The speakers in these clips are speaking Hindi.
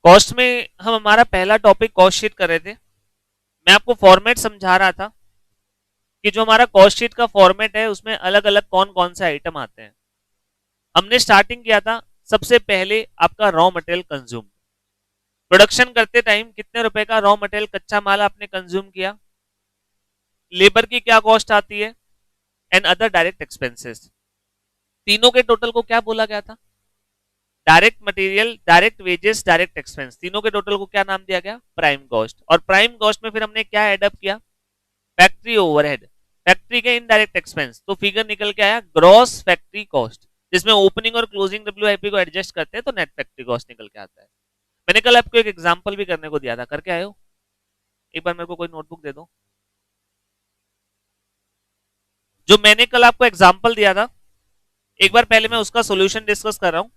कॉस्ट में हम हमारा पहला टॉपिक कॉस्ट शीट कर रहे थे। मैं आपको फॉर्मेट समझा रहा था कि जो हमारा कॉस्ट शीट का फॉर्मेट है उसमें अलग अलग कौन कौन से आइटम आते हैं। हमने स्टार्टिंग किया था सबसे पहले आपका रॉ मटेरियल कंज्यूम। प्रोडक्शन करते टाइम कितने रुपए का रॉ मटेरियल कच्चा माल आपने कंज्यूम किया, लेबर की क्या कॉस्ट आती है एंड अदर डायरेक्ट एक्सपेंसेस। तीनों के टोटल को क्या बोला गया था? Direct material, direct wages, direct expense. तीनों के टोटल को क्या नाम दिया गया? Prime cost. और प्राइम कॉस्ट में फिर हमने क्या एडअप किया? फैक्ट्री ओवरहेड, फैक्ट्री के इनडायरेक्ट एक्सपेंस। तो फिगर निकल के आया ग्रॉस फैक्ट्री कॉस्ट, जिसमें ओपनिंग और क्लोजिंग डब्ल्यूआईपी को एडजस्ट करते हैं तो नेट फैक्ट्री कॉस्ट निकल के आता है। मैंने कल आपको एक एग्जांपल भी करने को दिया था, करके आए हो? एक बार मेरे को कोई नोटबुक दे दो। जो मैंने कल आपको एग्जांपल दिया था, एक बार पहले मैं उसका सॉल्यूशन डिस्कस कर रहा हूं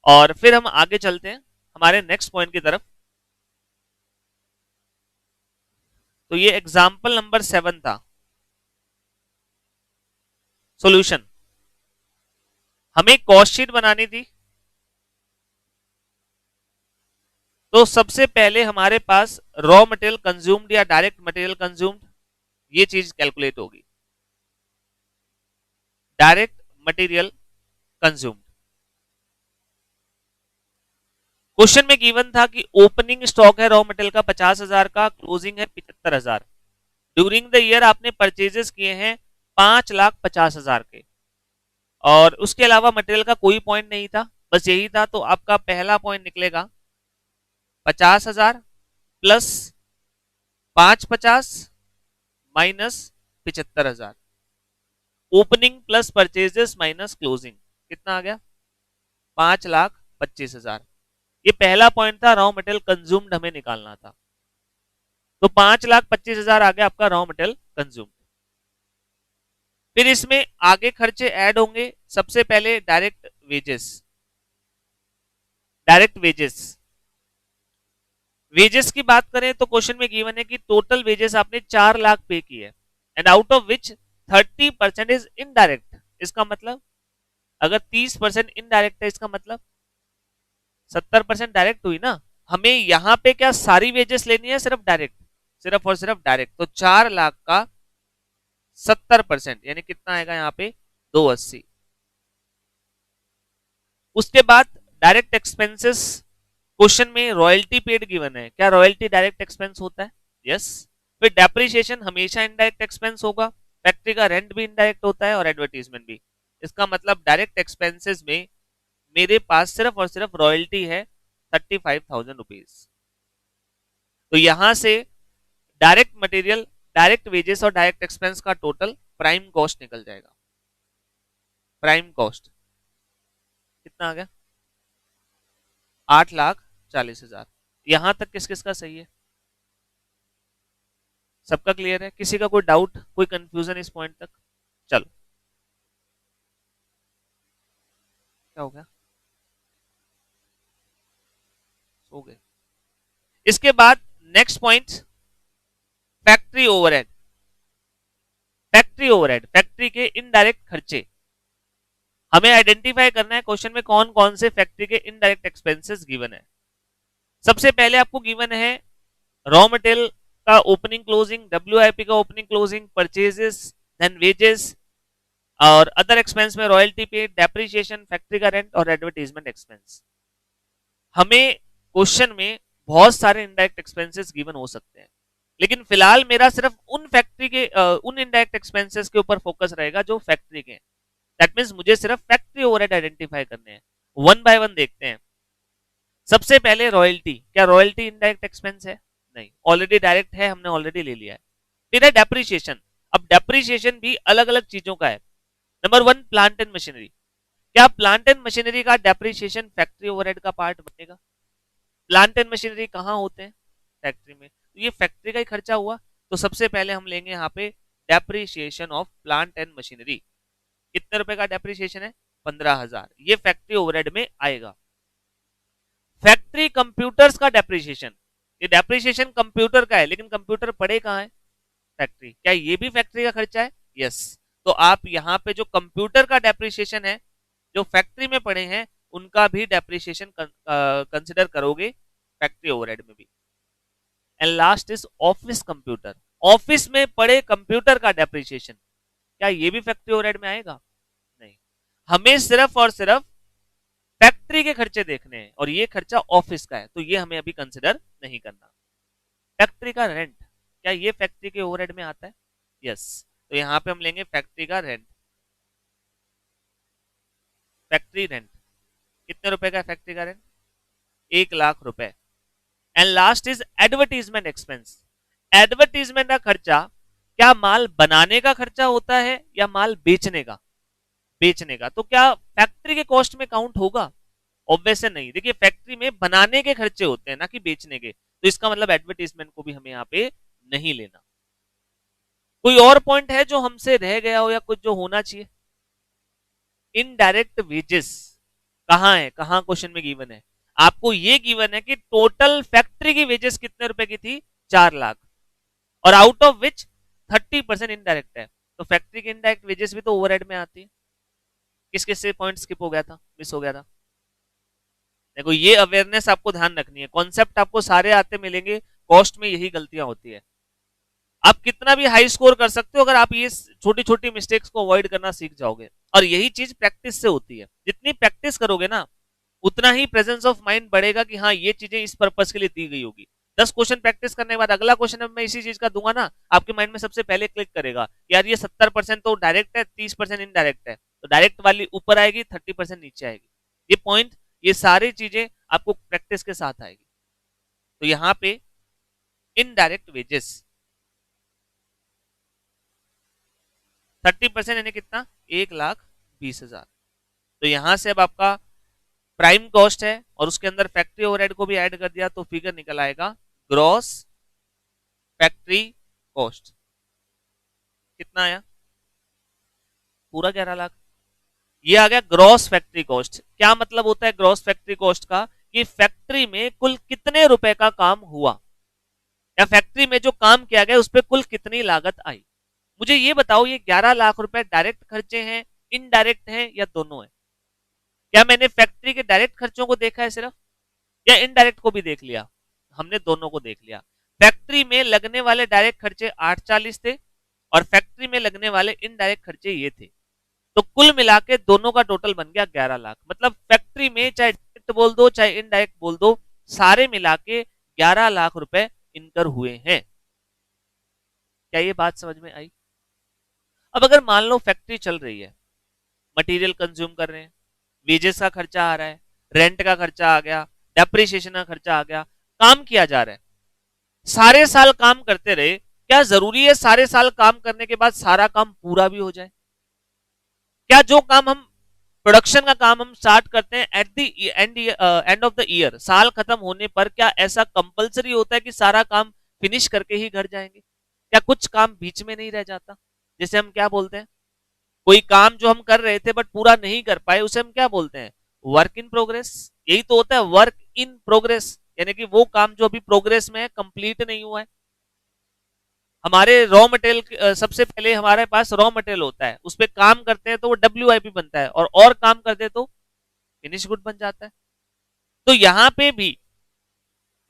और फिर हम आगे चलते हैं हमारे नेक्स्ट पॉइंट की तरफ। तो ये एग्जांपल नंबर 7 था, सॉल्यूशन। हमें कॉस्ट शीट बनानी थी, तो सबसे पहले हमारे पास रॉ मटेरियल कंज्यूम्ड या डायरेक्ट मटेरियल कंज्यूम्ड, ये चीज कैलकुलेट होगी। Direct material consumed. क्वेश्चन में गिवन था कि ओपनिंग स्टॉक है रॉ मटेरियल का 50,000 का, क्लोजिंग है 75,000। ड्यूरिंग द ईयर आपने परचेजेस किए हैं 5,50,000 के, और उसके अलावा मटेरियल का कोई पॉइंट नहीं था, बस यही था। तो आपका पहला पॉइंट निकलेगा 50,000 plus 550 minus 75,000। Opening plus purchases minus closing कितना आ गया? 5,25,000। ये पहला पॉइंट था, रॉ मटेरियल कंज्यूम्ड हमें निकालना था। तो 5,25,000 आ गया आपका रॉ मटेरियल कंज्यूम्ड। फिर इसमें आगे खर्चे ऐड होंगे। सबसे पहले direct wages. Direct wages, wages की बात करें तो क्वेश्चन में गिवन है कि टोटल वेजेस आपने 4 लाख पे की है, and out of which 30% is indirect. इसका मतलब अगर 30% इनडायरेक्ट है, इसका मतलब 70% डायरेक्ट हुई ना। हमें यहां पे क्या सारी वेजेस लेनी है? सिर्फ डायरेक्ट, सिर्फ और सिर्फ डायरेक्ट। तो 4 लाख का 70% यानी कितना आएगा यहाँ पे? 280। उसके बाद डायरेक्ट एक्सपेंसेस। क्वेश्चन में रॉयल्टी पेड गिवन है, क्या रॉयल्टी डायरेक्ट एक्सपेंस होता है? यस। फिर डेप्रिसिएशन हमेशा इनडायरेक्ट एक्सपेंस होगा, फैक्ट्री का रेंट भी इनडायरेक्ट होता है और एडवर्टीजमेंट भी। इसका मतलब डायरेक्ट एक्सपेंसेस में मेरे पास सिर्फ और सिर्फ रॉयल्टी है 35,000 रुपीज। तो यहां से डायरेक्ट मटेरियल, डायरेक्ट वेजेस और डायरेक्ट एक्सपेंस का टोटल प्राइम कॉस्ट निकल जाएगा। प्राइम कॉस्ट कितना आ गया? 8,40,000। यहां तक किस किस का सही है? सबका क्लियर है? किसी का कोई डाउट, कोई कंफ्यूजन इस पॉइंट तक? चलो, क्या हो गया? हो गए। इसके बाद next point, factory overhead. Factory overhead, factory के इनडायरेक्ट खर्चे हमें आइडेंटिफाई करना है। क्वेश्चन में कौन कौन से फैक्ट्री के इनडायरेक्ट एक्सपेंसेस गिवन है। सबसे पहले आपको गिवन है रॉ मटेरियल का ओपनिंग क्लोजिंग, डब्ल्यूआईपी का opening closing, purchases, then wages, और अदर एक्सपेंस में रॉयल्टी पे, डेप्रिसिएशन, फैक्ट्री का रेंट और एडवर्टीजमेंट एक्सपेंस। हमें क्वेश्चन में बहुत सारे इनडायरेक्ट एक्सपेंसेस गिवन हो सकते हैं, लेकिन फिलहाल मेरा सिर्फ उन फैक्ट्री के उन इनडायरेक्ट एक्सपेंसेस के ऊपर फोकस रहेगा जो फैक्ट्री के हैं। दैट मींस मुझे सिर्फ फैक्ट्री ओवरहेड आइडेंटिफाई करने हैं। वन बाय वन देखते हैं। सबसे पहले रॉयल्टी। क्या रॉयल्टी इनडायरेक्ट एक्सपेंस है? नहीं, ऑलरेडी डायरेक्ट है, हमने ऑलरेडी ले लिया है। फिर है डेप्रिसिएशन। अब डेप्रिसिएशन भी अलग अलग चीजों का है। Number 1, plant and machinery. क्या प्लांट एंड मशीनरी का डेप्रिसिएशन फैक्ट्री ओवरहेड का पार्ट बनेगा? प्लांट एंड मशीनरी कहां होते हैं? फैक्ट्री में। तो ये फैक्ट्री का ही खर्चा हुआ। तो सबसे पहले हम लेंगे यहाँ पे depreciation of plant and machinery. कितने रुपए का डेप्रिसिएशन है? 15,000। ये फैक्ट्री ओवरहेड में आएगा। फैक्ट्री कंप्यूटर्स का डेप्रिसिएशन, ये डेप्रिसिएशन कंप्यूटर का है, लेकिन कंप्यूटर पड़े कहां है? फैक्ट्री। क्या ये भी फैक्ट्री का खर्चा है? यस। तो आप यहाँ पे जो कंप्यूटर का डेप्रिसिएशन है जो फैक्ट्री में पड़े हैं उनका भी डेप्रिसिएशन कंसिडर करोगे, फैक्ट्री ओवरहेड में भी। And last is office computer, office में पड़े कंप्यूटर का डेप्रिसिएशन, क्या ये भी फैक्ट्री ओवरहेड में आएगा? नहीं, हमें सिर्फ और सिर्फ फैक्ट्री के खर्चे देखने हैं और ये खर्चा ऑफिस का है, तो ये हमें अभी कंसिडर नहीं करना। फैक्ट्री का रेंट, क्या ये फैक्ट्री के ओवरहेड में आता है? यस, तो यहां पे हम लेंगे फैक्ट्री का रेंट। फैक्ट्री रेंट कितने रुपए का है फैक्ट्री का रेंट? 1,00,000 रुपए। And last is advertisement expense, advertisement का खर्चा क्या माल बनाने का खर्चा होता है या माल बेचने का? बेचने का, तो क्या फैक्ट्री के कॉस्ट में काउंट होगा? ऑब्वियस नहीं, देखिए फैक्ट्री में बनाने के खर्चे होते हैं ना कि बेचने के, तो इसका मतलब एडवर्टीजमेंट को भी हमें यहाँ पे नहीं लेना। कोई और पॉइंट है जो हमसे रह गया हो या कुछ जो होना चाहिए? इनडायरेक्ट वेजेस कहां है, कहां क्वेश्चन में गिवन है? आपको ये गिवन है कि टोटल फैक्ट्री की वेजेस कितने रुपए की थी? 4,00,000, और आउट ऑफ विच 30% इनडायरेक्ट है, तो फैक्ट्री की इनडायरेक्ट वेजेस भी तो ओवरहेड में आती है। किस किस से पॉइंट स्किप हो गया था, मिस हो गया था? देखो ये अवेयरनेस आपको ध्यान रखनी है, कॉन्सेप्ट आपको सारे आते मिलेंगे, कॉस्ट में यही गलतियां होती है। आप कितना भी हाई स्कोर कर सकते हो अगर आप ये छोटी छोटी मिस्टेक्स को अवॉइड करना सीख जाओगे, और यही चीज प्रैक्टिस से होती है। जितनी प्रैक्टिस करोगे ना उतना ही प्रेजेंस ऑफ माइंड बढ़ेगा कि हाँ ये चीजें इस पर्पस के लिए दी गई होगी। 10 क्वेश्चन प्रैक्टिस करने के बाद अगला क्वेश्चन मैं इसी चीज का दूंगा ना, आपके माइंड में सबसे पहले क्लिक करेगा यार ये 70% तो डायरेक्ट है, 30% इनडायरेक्ट है, तो डायरेक्ट वाली ऊपर आएगी, 30% नीचे आएगी। ये पॉइंट, ये सारी चीजें आपको प्रैक्टिस के साथ आएगी। तो यहाँ पे इनडायरेक्ट वेजेस 30% यानी कितना? 1,20,000। तो यहां से अब आपका प्राइम कॉस्ट है और उसके अंदर फैक्ट्री ओवरहेड को भी ऐड कर दिया तो फिगर निकल आएगा ग्रॉस फैक्ट्री कॉस्ट। कितना आया? पूरा 11,00,000। ये आ गया ग्रॉस फैक्ट्री कॉस्ट। क्या मतलब होता है ग्रॉस फैक्ट्री कॉस्ट का? कि फैक्ट्री में कुल कितने रुपए का काम हुआ या फैक्ट्री में जो काम किया गया उस पर कुल कितनी लागत आई। मुझे ये बताओ ये 11,00,000 रुपए डायरेक्ट खर्चे हैं, इनडायरेक्ट हैं या दोनों है? क्या मैंने फैक्ट्री के डायरेक्ट खर्चों को देखा है सिर्फ, या इनडायरेक्ट को भी देख लिया? हमने दोनों को देख लिया। फैक्ट्री में लगने वाले डायरेक्ट खर्चे 840 थे और फैक्ट्री में लगने वाले इनडायरेक्ट खर्चे ये थे, तो कुल मिला के दोनों का टोटल बन गया 11,00,000। मतलब फैक्ट्री में चाहे डायरेक्ट बोल दो चाहे इनडायरेक्ट बोल दो, सारे मिला के 11,00,000 रुपए इनकर हुए हैं। क्या ये बात समझ में आई? अब अगर मान लो फैक्ट्री चल रही है, मटेरियल कंज्यूम कर रहे हैं, वेजेस का खर्चा आ रहा है, रेंट का खर्चा आ गया, डेप्रिसिएशन का खर्चा आ गया, काम किया जा रहा है, सारे साल काम करते रहे, क्या जरूरी है सारे साल काम करने के बाद सारा काम पूरा भी हो जाए? क्या जो काम हम प्रोडक्शन का काम हम स्टार्ट करते हैं at the end of the year, साल खत्म होने पर, क्या ऐसा कंपलसरी होता है कि सारा काम फिनिश करके ही घर जाएंगे? क्या कुछ काम बीच में नहीं रह जाता? जैसे हम क्या बोलते हैं, कोई काम जो हम कर रहे थे बट पूरा नहीं कर पाए उसे हम क्या बोलते हैं? Work in progress. यही तो होता है वर्क इन प्रोग्रेस, यानी कि वो काम जो अभी प्रोग्रेस में है, कंप्लीट नहीं हुआ है। हमारे रॉ मटेरियल, सबसे पहले हमारे पास रॉ मटेरियल होता है, उस पर काम करते हैं तो वो WIP बनता है, और काम करते तो फिनिश गुड बन जाता है। तो यहां पे भी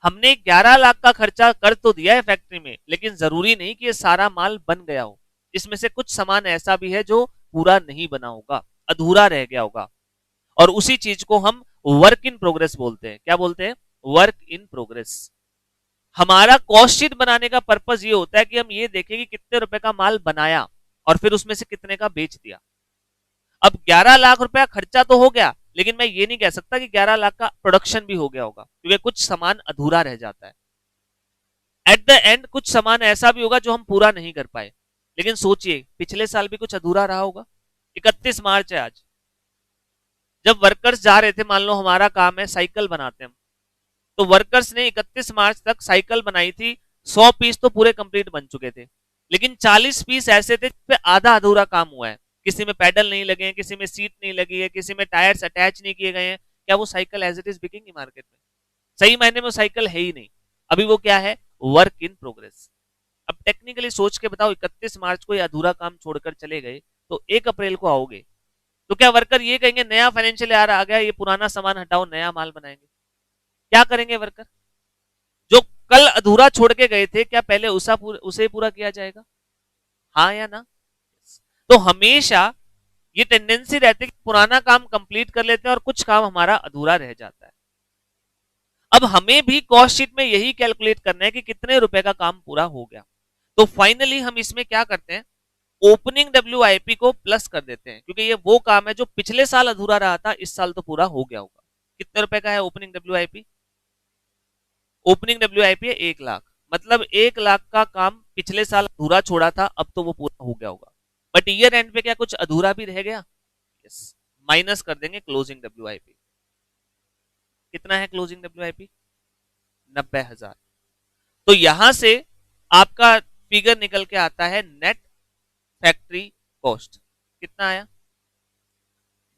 हमने 11,00,000 का खर्चा कर तो दिया है फैक्ट्री में, लेकिन जरूरी नहीं कि ये सारा माल बन गया हो। इसमें से कुछ सामान ऐसा भी है जो पूरा नहीं बना होगा, अधूरा रह गया होगा, और उसी चीज को हम वर्क इन प्रोग्रेस बोलते हैं। क्या बोलते हैं? Work in progress. हमारा कॉस्ट शीट बनाने का पर्पज ये होता है कि हम ये देखें कि कितने रुपए का माल बनाया और फिर उसमें से कितने का बेच दिया। अब 11,00,000 रुपया खर्चा तो हो गया, लेकिन मैं ये नहीं कह सकता कि 11,00,000 का प्रोडक्शन भी हो गया होगा, क्योंकि कुछ सामान अधूरा रह जाता है। एट द एंड कुछ सामान ऐसा भी होगा जो हम पूरा नहीं कर पाए। लेकिन सोचिए पिछले साल भी कुछ अधूरा रहा होगा। 31 मार्च है आज, जब वर्कर्स जा रहे थे, मान लो हमारा काम है साइकिल बनाते हैं हम, तो वर्कर्स ने 31 मार्च तक साइकिल बनाई थी, 100 पीस तो पूरे कंप्लीट बन चुके थे, लेकिन 40 पीस ऐसे थे जिसपे आधा अधूरा काम हुआ है। किसी में पैडल नहीं लगे हैं, किसी में सीट नहीं लगी है, किसी में टायर्स अटैच नहीं किए गए हैं। क्या वो साइकिल एज इट इज बिकेंगी मार्केट में? सही मायने में साइकिल है ही नहीं, अभी वो क्या है? Work in progress. अब टेक्निकली सोच के बताओ, 31 मार्च को ये अधूरा काम छोड़कर चले गए, तो 1 अप्रैल को आओगे, तो क्या वर्कर ये कहेंगे नया फाइनेंशियल ईयर आ गया, ये पुराना सामान हटाओ नया माल बनाएंगे? क्या करेंगे वर्कर? कल अधूरा छोड़ के गए थे, क्या पहले उसे पूरा किया जाएगा? हाँ या ना? तो हमेशा ये टेंडेंसी रहती है कि पुराना काम कंप्लीट कर लेते हैं और कुछ काम हमारा अधूरा रह जाता है। अब हमें भी कॉस्ट शीट में यही कैलकुलेट करना है कि कितने रुपए का काम पूरा हो गया। तो फाइनली हम इसमें क्या करते हैं, ओपनिंग WIP को प्लस कर देते हैं, क्योंकि ये वो काम है जो पिछले साल अधूरा रहा था, इस साल तो पूरा हो गया होगा। कितने रुपए का है ओपनिंग WIP? ओपनिंग WIP है 1 लाख, मतलब 1 लाख का काम पिछले साल अधूरा छोड़ा था, अब तो वो पूरा हो गया होगा। बट ईयर एंड पे क्या कुछ अधूरा भी रह गया? यस, माइनस कर देंगे क्लोजिंग WIP। कितना है क्लोजिंग WIP? 90,000। तो यहां से आपका फिगर निकल के आता है नेट फैक्ट्री कॉस्ट। कितना आया?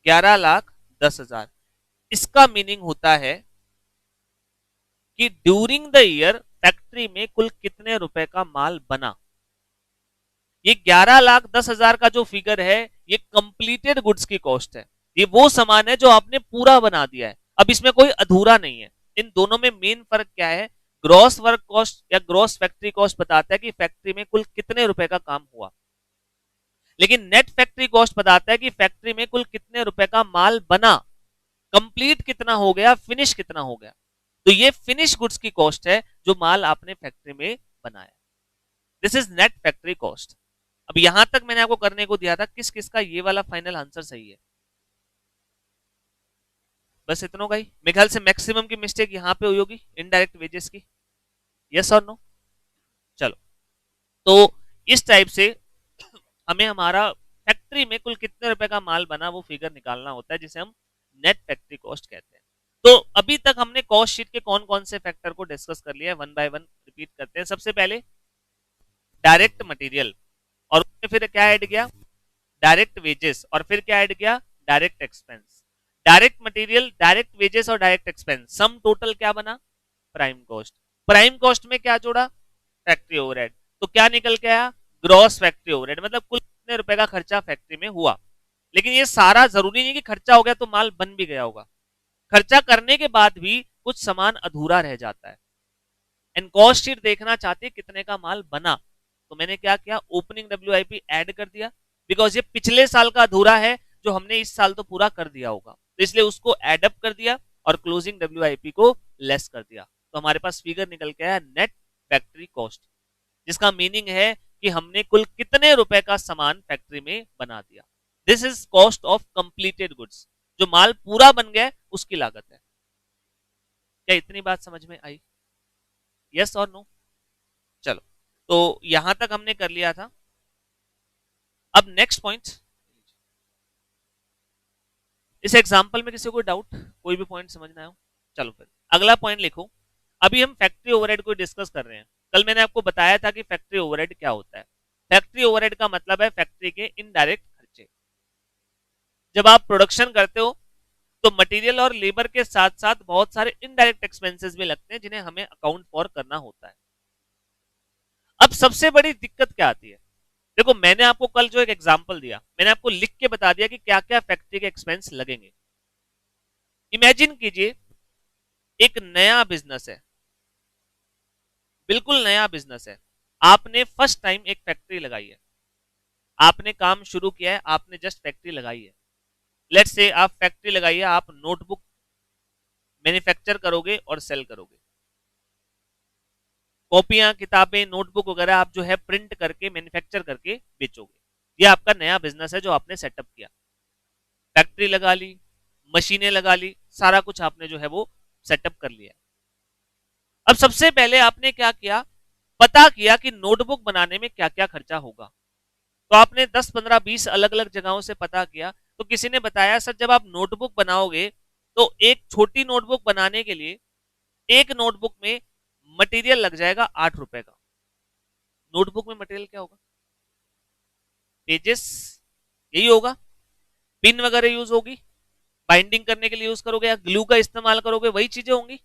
11,10,000। इसका मीनिंग होता है कि ड्यूरिंग द ईयर फैक्ट्री में कुल कितने रुपए का माल बना। ये 11,10,000 का जो फिगर है, ये कंप्लीटेड गुड्स की कॉस्ट है। ये वो सामान है जो आपने पूरा बना दिया है, अब इसमें कोई अधूरा नहीं है। इन दोनों में मेन फर्क क्या है? ग्रॉस वर्क कॉस्ट या ग्रॉस फैक्ट्री कॉस्ट बताता है कि फैक्ट्री में कुल कितने रुपए का काम हुआ, लेकिन नेट फैक्ट्री कॉस्ट बताता है कि फैक्ट्री में कुल कितने रुपए का माल बना, कंप्लीट कितना हो गया, फिनिश कितना हो गया। तो ये फिनिश गुड्स की कॉस्ट है जो माल आपने फैक्ट्री में बनाया। This is net factory cost. अब यहां तक मैंने आपको करने को दिया था, किस किस का ये वाला फाइनल आंसर सही है? बस इतना का ही। मेरे ख्याल से मैक्सिमम की मिस्टेक यहां पे हुई होगी इनडायरेक्ट वेजेस की। यस और नो? चलो, तो इस टाइप से हमें हमारा फैक्ट्री में कुल कितने रुपए का माल बना वो फिगर निकालना होता है, जिसे हम नेट फैक्ट्री कॉस्ट कहते हैं। तो अभी तक हमने कॉस्ट शीट के कौन कौन से फैक्टर को डिस्कस कर लिया है, वन बाय वन रिपीट करते हैं। सबसे पहले डायरेक्ट मटेरियल, और उसमें फिर क्या ऐड किया? डायरेक्ट वेजेस, और फिर क्या ऐड किया? Direct expense. Direct material, direct wages और डायरेक्ट एक्सपेंस, सम टोटल क्या बना? Prime cost. प्राइम कॉस्ट में क्या जोड़ा? Factory overhead. तो क्या निकल के आया? ग्रॉस फैक्ट्री ओवरहेड, मतलब कुल कितने रुपए का खर्चा फैक्ट्री में हुआ। लेकिन ये सारा जरूरी नहीं कि खर्चा हो गया तो माल बन भी गया होगा, खर्चा करने के बाद भी कुछ सामान अधूरा रह जाता है। एंड कॉस्ट शीट देखना चाहते कितने का माल बना, तो मैंने क्या किया? ओपनिंग WIP ऐड कर दिया, बिकॉज ये पिछले साल का अधूरा है जो हमने इस साल तो पूरा कर दिया होगा, तो इसलिए उसको एड अप कर दिया और क्लोजिंग WIP को लेस कर दिया। तो हमारे पास फिगर निकल के आया नेट फैक्ट्री कॉस्ट, जिसका मीनिंग है कि हमने कुल कितने रुपए का सामान फैक्ट्री में बना दिया। This is cost of completed goods, जो माल पूरा बन गया उसकी लागत है। क्या इतनी बात समझ में आई? यस और नो? चलो, तो यहां तक हमने कर लिया था। अब नेक्स्ट पॉइंट, इस एग्जांपल में किसी को डाउट, कोई भी पॉइंट समझना हो? चलो फिर अगला पॉइंट लिखो। अभी हम फैक्ट्री ओवरहेड को डिस्कस कर रहे हैं। कल मैंने आपको बताया था कि फैक्ट्री ओवरहेड क्या होता है। फैक्ट्री ओवरहेड का मतलब है फैक्ट्री के इनडायरेक्ट खर्चे। जब आप प्रोडक्शन करते हो तो मटेरियल और लेबर के साथ साथ बहुत सारे इनडायरेक्ट एक्सपेंसेस भी लगते हैं, जिन्हें हमें अकाउंट फॉर करना होता है। अब सबसे बड़ी दिक्कत क्या आती है? देखो, मैंने आपको कल जो एक एग्जांपल दिया, मैंने आपको लिख के बता दिया कि क्या क्या फैक्ट्री के एक्सपेंस लगेंगे। इमेजिन कीजिए एक नया बिजनेस है, बिल्कुल नया बिजनेस है, आपने फर्स्ट टाइम एक फैक्ट्री लगाई है, आपने काम शुरू किया है, आपने जस्ट फैक्ट्री लगाई है। लेट्स से आप फैक्ट्री लगाई है, आप नोटबुक मैन्युफैक्चर करोगे और सेल करोगे। कॉपियां, किताबें, नोटबुक वगैरह आप जो है प्रिंट करके मैन्युफैक्चर करके बेचोगे। ये आपका नया बिजनेस है जो आपने सेटअप किया। फैक्ट्री लगा ली, मशीनें लगा ली, सारा कुछ आपने जो है वो सेटअप कर लिया। अब सबसे पहले आपने क्या किया? पता किया कि नोटबुक बनाने में क्या क्या खर्चा होगा। तो आपने 10, 15, 20 अलग अलग जगहों से पता किया। तो किसी ने बताया सर जब आप नोटबुक बनाओगे तो एक छोटी नोटबुक बनाने के लिए एक नोटबुक में मटेरियल लग जाएगा 8 रुपए का। नोटबुक में मटेरियल क्या होगा? पेजेस, यही होगा। पिन वगैरह यूज होगी, बाइंडिंग करने के लिए यूज करोगे या ग्लू का इस्तेमाल करोगे, वही चीजें होंगी।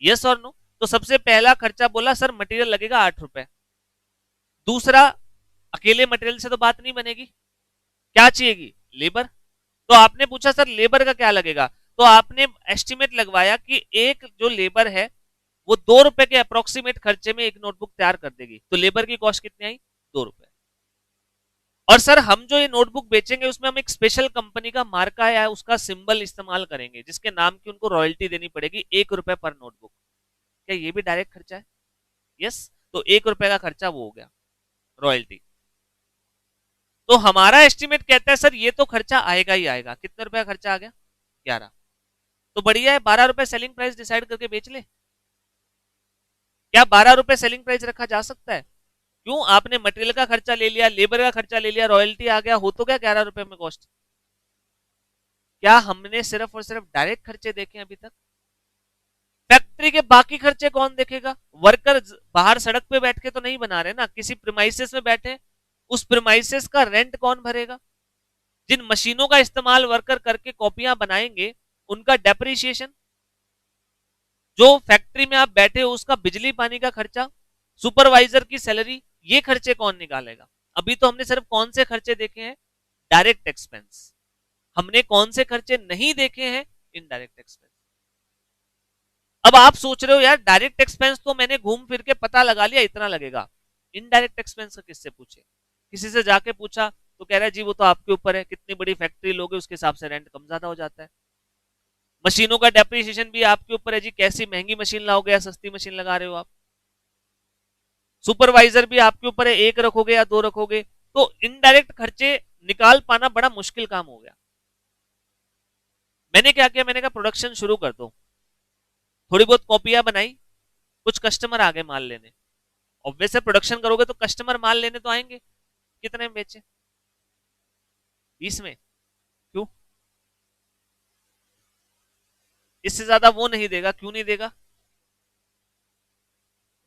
यस और नो? तो सबसे पहला खर्चा बोला सर मटेरियल लगेगा 8 रुपए। दूसरा, अकेले मटेरियल से तो बात नहीं बनेगी, क्या चाहिएगी? लेबर। तो आपने पूछा सर लेबर का क्या लगेगा, तो आपने एस्टिमेट लगवाया कि एक जो लेबर है वो 2 रुपए के अप्रोक्सीमेट खर्चे में एक नोटबुक तैयार कर देगी। तो लेबर की कॉस्ट कितनी आई? 2 रुपए। और सर हम जो ये नोटबुक बेचेंगे उसमें हम एक स्पेशल कंपनी का मार्का या उसका सिंबल इस्तेमाल करेंगे जिसके नाम की उनको रॉयल्टी देनी पड़ेगी 1 रुपए पर नोटबुक। क्या ये भी डायरेक्ट खर्चा है? यस। तो 1 रुपए का खर्चा वो हो गया रॉयल्टी। तो हमारा एस्टिमेट कहता है सर ये तो खर्चा आएगा ही आएगा। कितने रुपए का खर्चा आ गया? 11। तो बढ़िया है, 12 रुपए सेलिंग प्राइस डिसाइड करके बेच ले। क्या 12 रुपए सेलिंग प्राइस रखा जा सकता है? क्यों? आपने मटेरियल का खर्चा ले लिया, लेबर का खर्चा ले लिया, रॉयल्टी आ गया, हो तो क्या 11 रुपए में कॉस्ट। क्या हमने सिर्फ और सिर्फ डायरेक्ट खर्चे देखे अभी तक? फैक्ट्री के बाकी खर्चे कौन देखेगा? वर्कर बाहर सड़क पे बैठ के तो नहीं बना रहे ना, किसी प्रीमाइसेस में बैठे, उस प्रीमाइसेस का रेंट कौन भरेगा? जिन मशीनों का इस्तेमाल वर्कर करके कॉपियां बनाएंगे उनका डेप्रिसिएशन, जो फैक्ट्री में आप बैठे हो उसका बिजली पानी का खर्चा, सुपरवाइजर की सैलरी, ये खर्चे कौन निकालेगा? अभी तो हमने सिर्फ कौन से खर्चे देखे हैं? Direct expense. हमने कौन से खर्चे नहीं देखे हैं? Indirect expense. अब आप सोच रहे हो यार डायरेक्ट एक्सपेंस तो मैंने घूम फिर के पता लगा लिया इतना लगेगा, इनडायरेक्ट एक्सपेंस का किससे पूछे? किसी से जाके पूछा तो कह रहा है जी वो तो आपके ऊपर है, कितनी बड़ी फैक्ट्री लोगे उसके हिसाब से रेंट कम ज्यादा हो जाता है। मशीनों का डेप्रिसिएशन भी आपके ऊपर है जी, कैसी महंगी मशीन लाओगे या सस्ती मशीन लगा रहे हो आप। सुपरवाइजर भी आपके ऊपर है, एक रखोगे या दो रखोगे। तो इनडायरेक्ट खर्चे निकाल पाना बड़ा मुश्किल काम हो गया। मैंने क्या किया, मैंने कहा प्रोडक्शन शुरू कर दो, थोड़ी बहुत कॉपियां बनाई, कुछ कस्टमर आ गए माल लेने। ऑब्वियस है प्रोडक्शन करोगे तो कस्टमर माल लेने तो आएंगे। कितने में बेचे? 20 में। क्यों? इससे ज्यादा वो नहीं देगा। क्यों नहीं देगा?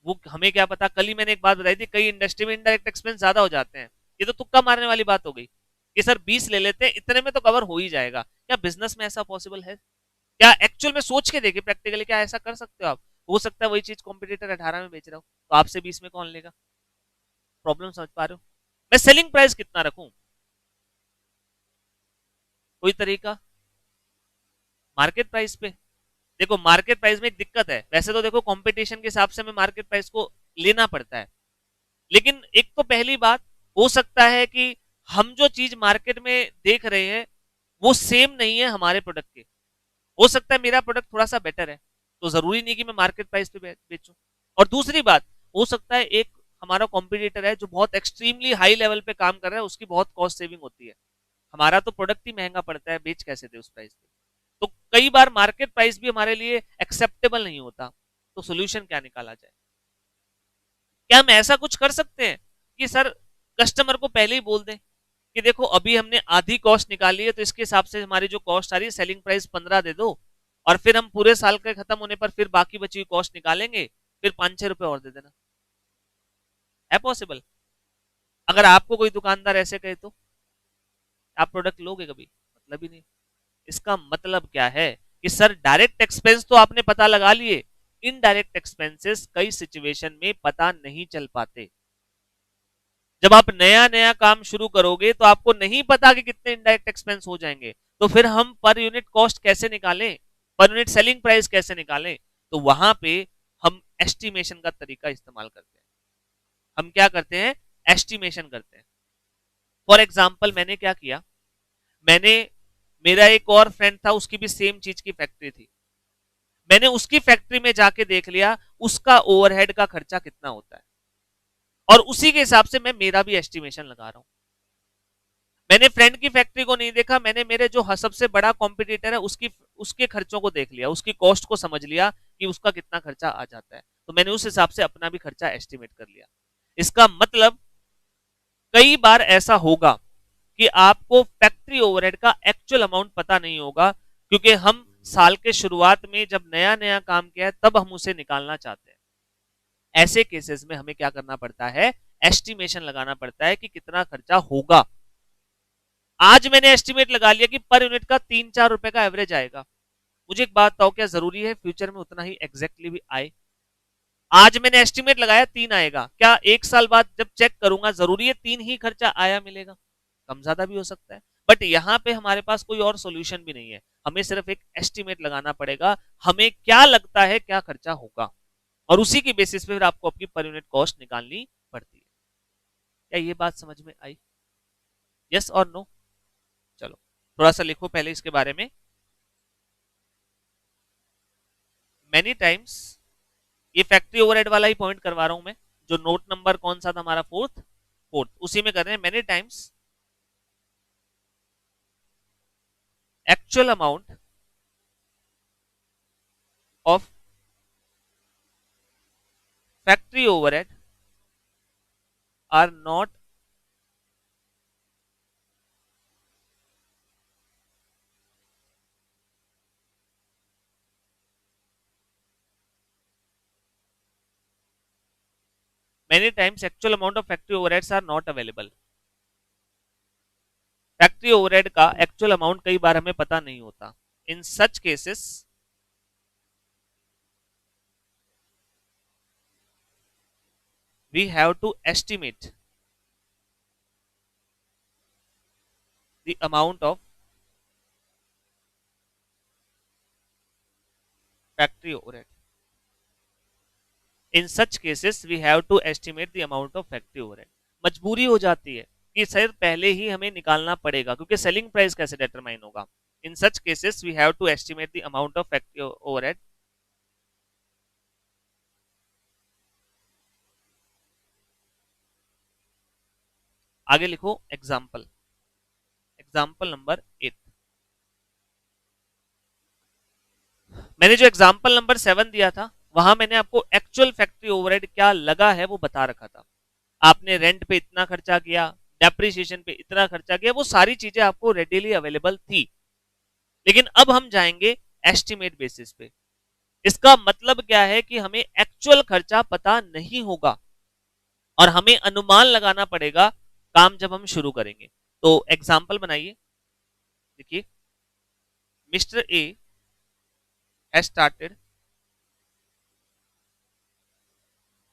वो हमें क्या पता। कल ही मैंने एक बात बताई थी, कई इंडस्ट्री में इनडायरेक्ट एक्सपेंस ज्यादा हो जाते हैं। ये तो तुक्का मारने वाली बात हो गई कि सर 20 ले लेते हैं, इतने में तो कवर हो ही जाएगा। क्या बिजनेस में ऐसा पॉसिबल है? क्या एक्चुअल में सोच के देखिए प्रैक्टिकली, क्या ऐसा कर सकते हो आप? हो सकता है वही चीज कॉम्पिटिटर 18 में बेच रहा हो तो आपसे 20 में कौन लेगा? प्रॉब्लम समझ पा रहे हो? मैं सेलिंग प्राइस कितना रखूं? कोई तरीका? मार्केट प्राइस पे। देखो मार्केट प्राइस में एक दिक्कत है, वैसे तो देखो कंपटीशन के हिसाब से हमें मार्केट प्राइस को लेना पड़ता है, लेकिन एक तो पहली बात हो सकता है कि हम जो चीज मार्केट में देख रहे हैं वो सेम नहीं है हमारे प्रोडक्ट के। हो सकता है मेरा प्रोडक्ट थोड़ा सा बेटर है, तो जरूरी नहीं कि मैं मार्केट प्राइस पे बेचूं। और दूसरी बात, हो सकता है एक हमारा कॉम्पिटिटर है जो बहुत एक्सट्रीमली हाई लेवल पे काम कर रहा है, उसकी बहुत कॉस्ट सेविंग होती है, हमारा तो प्रोडक्ट ही महंगा पड़ता है, बेच कैसे दे उस प्राइस पे। तो कई बार मार्केट प्राइस भी हमारे लिए एक्सेप्टेबल नहीं होता। तो सोल्यूशन क्या निकाला जाए? क्या हम ऐसा कुछ कर सकते हैं कि सर कस्टमर को पहले ही बोल दें कि देखो अभी हमने आधी कॉस्ट निकाली है तो इसके हिसाब से हमारी जो कॉस्ट आ रही है सेलिंग प्राइस 15 दे दो, और फिर हम पूरे साल के खत्म होने पर फिर बाकी बची हुई कॉस्ट निकालेंगे, फिर 5-6 रुपए और दे देना। है पॉसिबल? अगर आपको कोई दुकानदार ऐसे कहे तो आप प्रोडक्ट लोगे कभी? मतलब ही नहीं। इसका मतलब क्या है कि सर डायरेक्ट एक्सपेंस तो आपने पता लगा लिए, इनडायरेक्ट एक्सपेंसेस कई सिचुएशन में पता नहीं चल पाते। जब आप नया नया काम शुरू करोगे तो आपको नहीं पता कि कितने इनडायरेक्ट एक्सपेंस हो जाएंगे, तो फिर हम पर यूनिट कॉस्ट कैसे निकालें, पर यूनिट सेलिंग प्राइस कैसे निकालें? तो वहां पे हम एस्टिमेशन का तरीका इस्तेमाल करते हैं। हम क्या करते हैं? एस्टिमेशन करते हैं। फॉर एग्जाम्पल मैंने क्या किया, मैंने, मेरा एक और फ्रेंड था उसकी भी सेम चीज की फैक्ट्री थी, मैंने उसकी फैक्ट्री में जाके देख लिया उसका ओवरहेड का खर्चा कितना होता है, और उसी के हिसाब से मैं मेरा भी एस्टिमेशन लगा रहा हूं। मैंने फ्रेंड की फैक्ट्री को नहीं देखा, मैंने मेरे जो सबसे बड़ा कॉम्पिटिटर है उसकी उसके खर्चों को देख लिया, उसकी कॉस्ट को समझ लिया कि उसका कितना खर्चा आ जाता है, तो मैंने उस हिसाब से अपना भी खर्चा एस्टिमेट कर लिया। इसका मतलब कई बार ऐसा होगा कि आपको फैक्ट्री ओवरहेड का एक्चुअल अमाउंट पता नहीं होगा, क्योंकि हम साल के शुरुआत में जब नया नया काम किया है तब हम उसे निकालना चाहते हैं। ऐसे केसेस में हमें क्या करना पड़ता है? एस्टिमेशन लगाना पड़ता है कि कितना खर्चा होगा। आज मैंने एस्टिमेट लगा लिया कि पर यूनिट का 3-4 रुपए का एवरेज आएगा। मुझे एक बात बताओ, क्या जरूरी है फ्यूचर में उतना ही एग्जैक्टली भी आए? आज मैंने एस्टिमेट लगाया 3 आएगा, क्या एक साल बाद जब चेक करूंगा जरूरी है 3 ही खर्चा आया मिलेगा? कम ज्यादा भी हो सकता है। बट यहां पे हमारे पास कोई और सोल्यूशन भी नहीं है, हमें सिर्फ एक एस्टिमेट लगाना पड़ेगा, हमें क्या लगता है क्या खर्चा होगा। और उसी की बेसिस पे फिर आपको अपनी पर यूनिट कॉस्ट निकालनी पड़ती है। क्या ये बात समझ में आई? यस और नो? चलो थोड़ा सा लिखो पहले इसके बारे में। मेनी टाइम्स, ये फैक्ट्री ओवरहेड वाला ही पॉइंट करवा रहा हूं मैं, जो नोट नंबर कौन सा था हमारा, फोर्थ, फोर्थ उसी में कर रहे हैं। Many times actual amount of factory overhead are not many times actual amount of factory overheads are not available। Factory overhead का एक्चुअल अमाउंट कई बार हमें पता नहीं होता। In such cases we have to estimate the amount of factory overhead. In such cases we have to estimate the amount of factory overhead. मजबूरी हो जाती है कि सर पहले ही हमें निकालना पड़ेगा, क्योंकि सेलिंग प्राइस कैसे डिटरमाइन होगा। In such cases we have to estimate the amount of factory overhead. आगे लिखो एग्जाम्पल, एग्जाम्पल नंबर 8। मैंने जो एग्जाम्पल नंबर 7 दिया था वहां मैंने आपको एक्चुअल फैक्ट्री ओवरहेड क्या लगा है वो बता रखा था। आपने रेंट पे इतना खर्चा किया, डेप्रिसिएशन पे इतना खर्चा किया, वो सारी चीजें आपको रेडीली अवेलेबल थी। लेकिन अब हम जाएंगे एस्टिमेट बेसिस पे। इसका मतलब क्या है कि हमें एक्चुअल खर्चा पता नहीं होगा और हमें अनुमान लगाना पड़ेगा काम जब हम शुरू करेंगे। तो एग्जाम्पल बनाइए। देखिए, mister A has started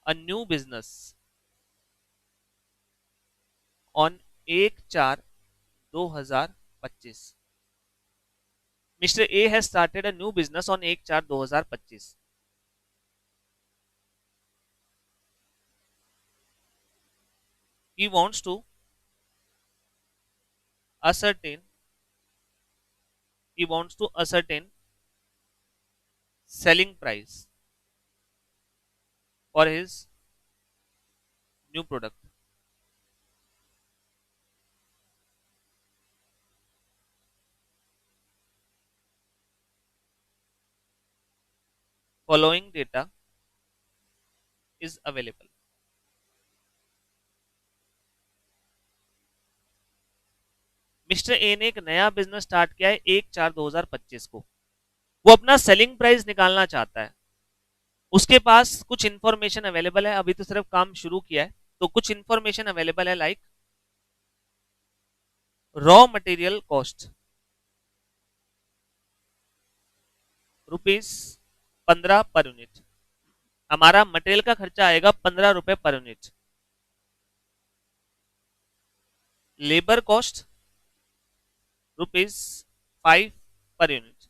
a new business on 1/4/2025। Mr. A has started a new business on 1/4/2025. He wants to ascertain selling price for his new product. Following data is available. Mister A ने एक नया बिजनेस स्टार्ट किया है 1/4/2025 को। वो अपना सेलिंग प्राइस निकालना चाहता है। उसके पास कुछ इंफॉर्मेशन अवेलेबल है, अभी तो सिर्फ काम शुरू किया है, तो कुछ इंफॉर्मेशन अवेलेबल है like raw material cost ₹15 per unit. हमारा मटेरियल का खर्चा आएगा ₹15 per unit. Labour cost ₹5 per unit.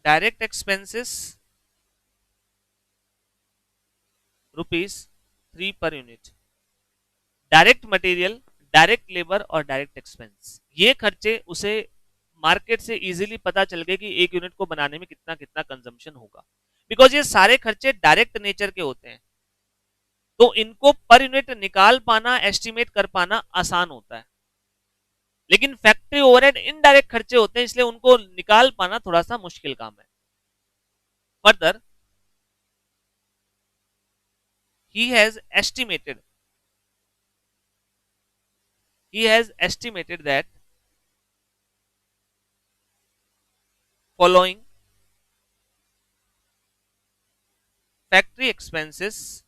Direct expenses ₹3 per unit. Direct material, direct labour और डायरेक्ट एक्सपेंस, ये खर्चे उसे मार्केट से इजीली पता चल गए कि एक यूनिट को बनाने में कितना कितना कंजम्पशन होगा, बिकॉज ये सारे खर्चे डायरेक्ट नेचर के होते हैं। तो इनको पर यूनिट निकाल पाना, एस्टिमेट कर पाना आसान होता है। लेकिन फैक्ट्री ओवरहेड इनडायरेक्ट खर्चे होते हैं, इसलिए उनको निकाल पाना थोड़ा सा मुश्किल काम है। Further he has estimated that following factory expenses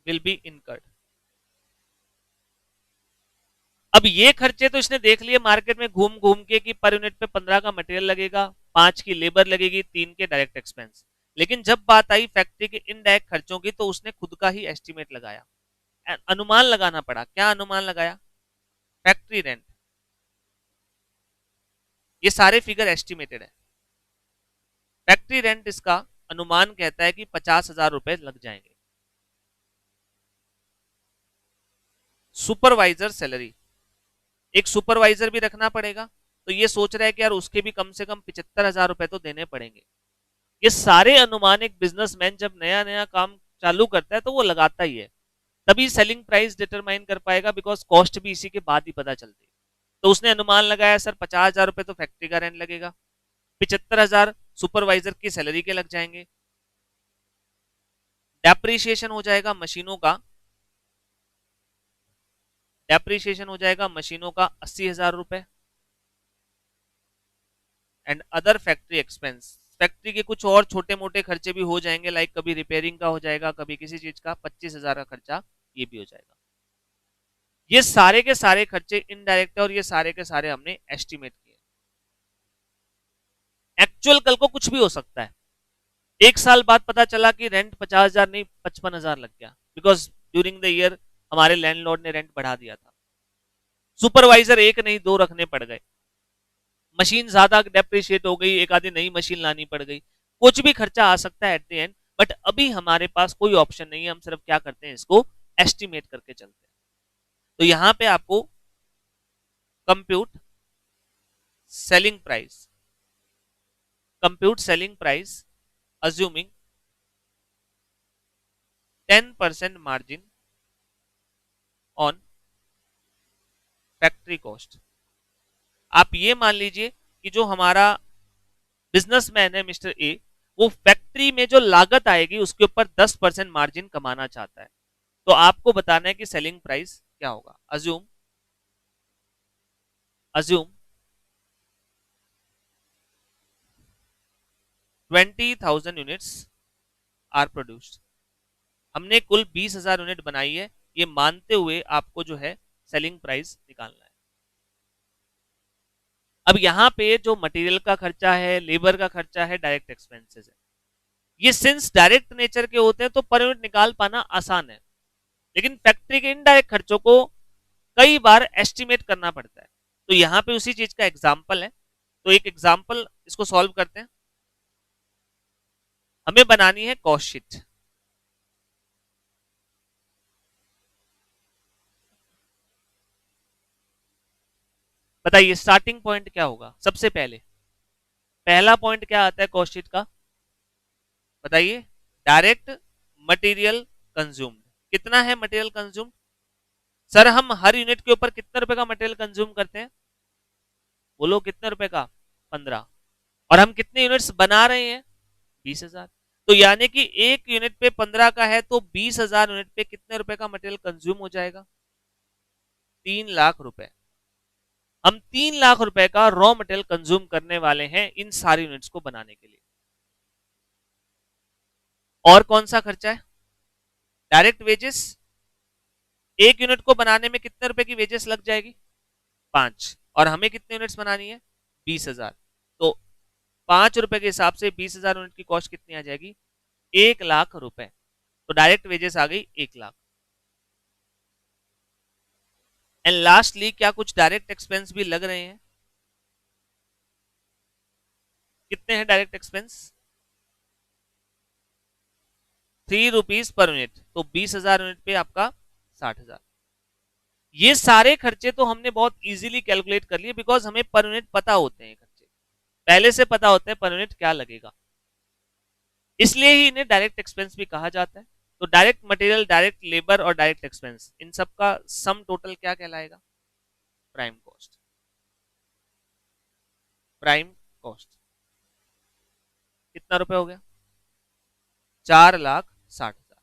will be incurred। अब ये खर्चे तो इसने देख लिए मार्केट में घूम घूम के कि पर यूनिट पे 15 का मटेरियल लगेगा, 5 की लेबर लगेगी, 3 के डायरेक्ट एक्सपेंस। लेकिन जब बात आई फैक्ट्री के इनडायरेक्ट खर्चों की तो उसने खुद का ही एस्टिमेट लगाया, अनुमान लगाना पड़ा। क्या अनुमान लगाया? Factory rent. ये सारे फिगर एस्टिमेटेड है। फैक्ट्री रेंट इसका अनुमान कहता है कि 50,000 रुपए लग जाएंगे। सुपरवाइजर सैलरी, एक सुपरवाइजर भी रखना पड़ेगा, तो ये सोच रहा है कि यार उसके भी कम से कम 75,000 रुपए तो देने पड़ेंगे। ये सारे अनुमान एक बिजनेसमैन जब नया नया काम चालू करता है तो वो लगाता ही है, तभी सेलिंग प्राइस डिटरमाइन कर पाएगा, बिकॉज कॉस्ट भी इसी के बाद ही पता चलती है। तो उसने अनुमान लगाया सर 50,000 रुपए तो फैक्ट्री का रेंट लगेगा, 75,000 सुपरवाइजर की सैलरी के लग जाएंगे, डेप्रीशिएशन हो जाएगा मशीनों का, डेप्रीशिएशन हो जाएगा मशीनों का 80,000 रुपए, and other factory expense, factory के कुछ और छोटे मोटे खर्चे भी हो जाएंगे, लाइक कभी रिपेयरिंग का हो जाएगा, कभी किसी चीज का 25,000 का खर्चा ये भी हो जाएगा। ये सारे के सारे खर्चे इनडायरेक्ट है और ये सारे के सारे हमने एस्टिमेट किए। एक्चुअल कल को कुछ भी हो सकता है, एक साल बाद पता चला कि रेंट 50,000 नहीं 55,000 लग गया, बिकॉज ड्यूरिंग द ईयर हमारे लैंडलॉर्ड ने रेंट बढ़ा दिया था। सुपरवाइजर एक नहीं दो रखने पड़ गए, मशीन ज्यादा डेप्रिशिएट हो गई, एक आधी नई मशीन लानी पड़ गई, कुछ भी खर्चा आ सकता है एट द एंड, बट अभी हमारे पास कोई ऑप्शन नहीं है, हम सिर्फ क्या करते हैं इसको एस्टिमेट करके चलते हैं। तो यहां पे आपको compute selling price, compute selling price assuming 10% margin on factory cost. आप ये मान लीजिए कि जो हमारा बिजनेसमैन है मिस्टर ए, वो फैक्ट्री में जो लागत आएगी उसके ऊपर 10% मार्जिन कमाना चाहता है, तो आपको बताना है कि सेलिंग प्राइस क्या होगा। Assume assume 20,000 units are produced, हमने कुल 20,000 यूनिट बनाई है, ये मानते हुए आपको जो है सेलिंग प्राइस निकालना है। अब यहां पे जो मटेरियल का खर्चा है, लेबर का खर्चा है, डायरेक्ट एक्सपेंसेस है, ये सिंस डायरेक्ट नेचर के होते हैं तो पर यूनिट निकाल पाना आसान है, लेकिन फैक्ट्री के इनडायरेक्ट खर्चों को कई बार एस्टिमेट करना पड़ता है। तो यहां पे उसी चीज का एग्जाम्पल है, तो एक एग्जाम्पल इसको सॉल्व करते हैं। हमें बनानी है कॉस्ट शीट। बताइए स्टार्टिंग पॉइंट क्या होगा। सबसे पहले पहला पॉइंट क्या आता है कॉस्ट शीट का, बताइए। डायरेक्ट मटेरियल कंज्यूम्ड, कितना है मटेरियल कंज्यूम्ड। सर हम हर यूनिट के ऊपर कितने रुपए का मटेरियल कंज्यूम करते हैं, बोलो कितने रुपए का, 15, और हम कितने यूनिट्स बना रहे हैं, 20,000। तो यानी कि एक यूनिट पे 15 का है तो 20,000 यूनिट पे कितने रुपए का मटेरियल कंज्यूम हो जाएगा, 3 लाख रुपए। हम 3 लाख रुपए का रॉ मटेरियल कंज्यूम करने वाले हैं इन सारी यूनिट्स को बनाने के लिए। और कौन सा खर्चा है, डायरेक्ट वेजेस। एक यूनिट को बनाने में कितने रुपए की वेजेस लग जाएगी, 5, और हमें कितने यूनिट्स बनानी है, 20,000। तो 5 रुपए के हिसाब से 20,000 यूनिट की कॉस्ट कितनी आ जाएगी, 1 लाख रुपए। तो डायरेक्ट वेजेस आ गई 1 लाख। एंड लास्टली क्या कुछ डायरेक्ट एक्सपेंस भी लग रहे हैं, कितने हैं direct expense, 3 rupees per unit, तो 20,000 यूनिट पे आपका 60,000। ये सारे खर्चे तो हमने बहुत इजीली कैलकुलेट कर लिए, बिकॉज हमें पर यूनिट पता होते हैं, खर्चे पहले से पता होते हैं पर यूनिट क्या लगेगा, इसलिए ही इन्हें डायरेक्ट एक्सपेंस भी कहा जाता है। तो डायरेक्ट मटेरियल, डायरेक्ट लेबर और डायरेक्ट एक्सपेंस, इन सब का सम टोटल क्या कहलाएगा, प्राइम कॉस्ट। प्राइम कॉस्ट कितना रुपए हो गया, 4,60,000।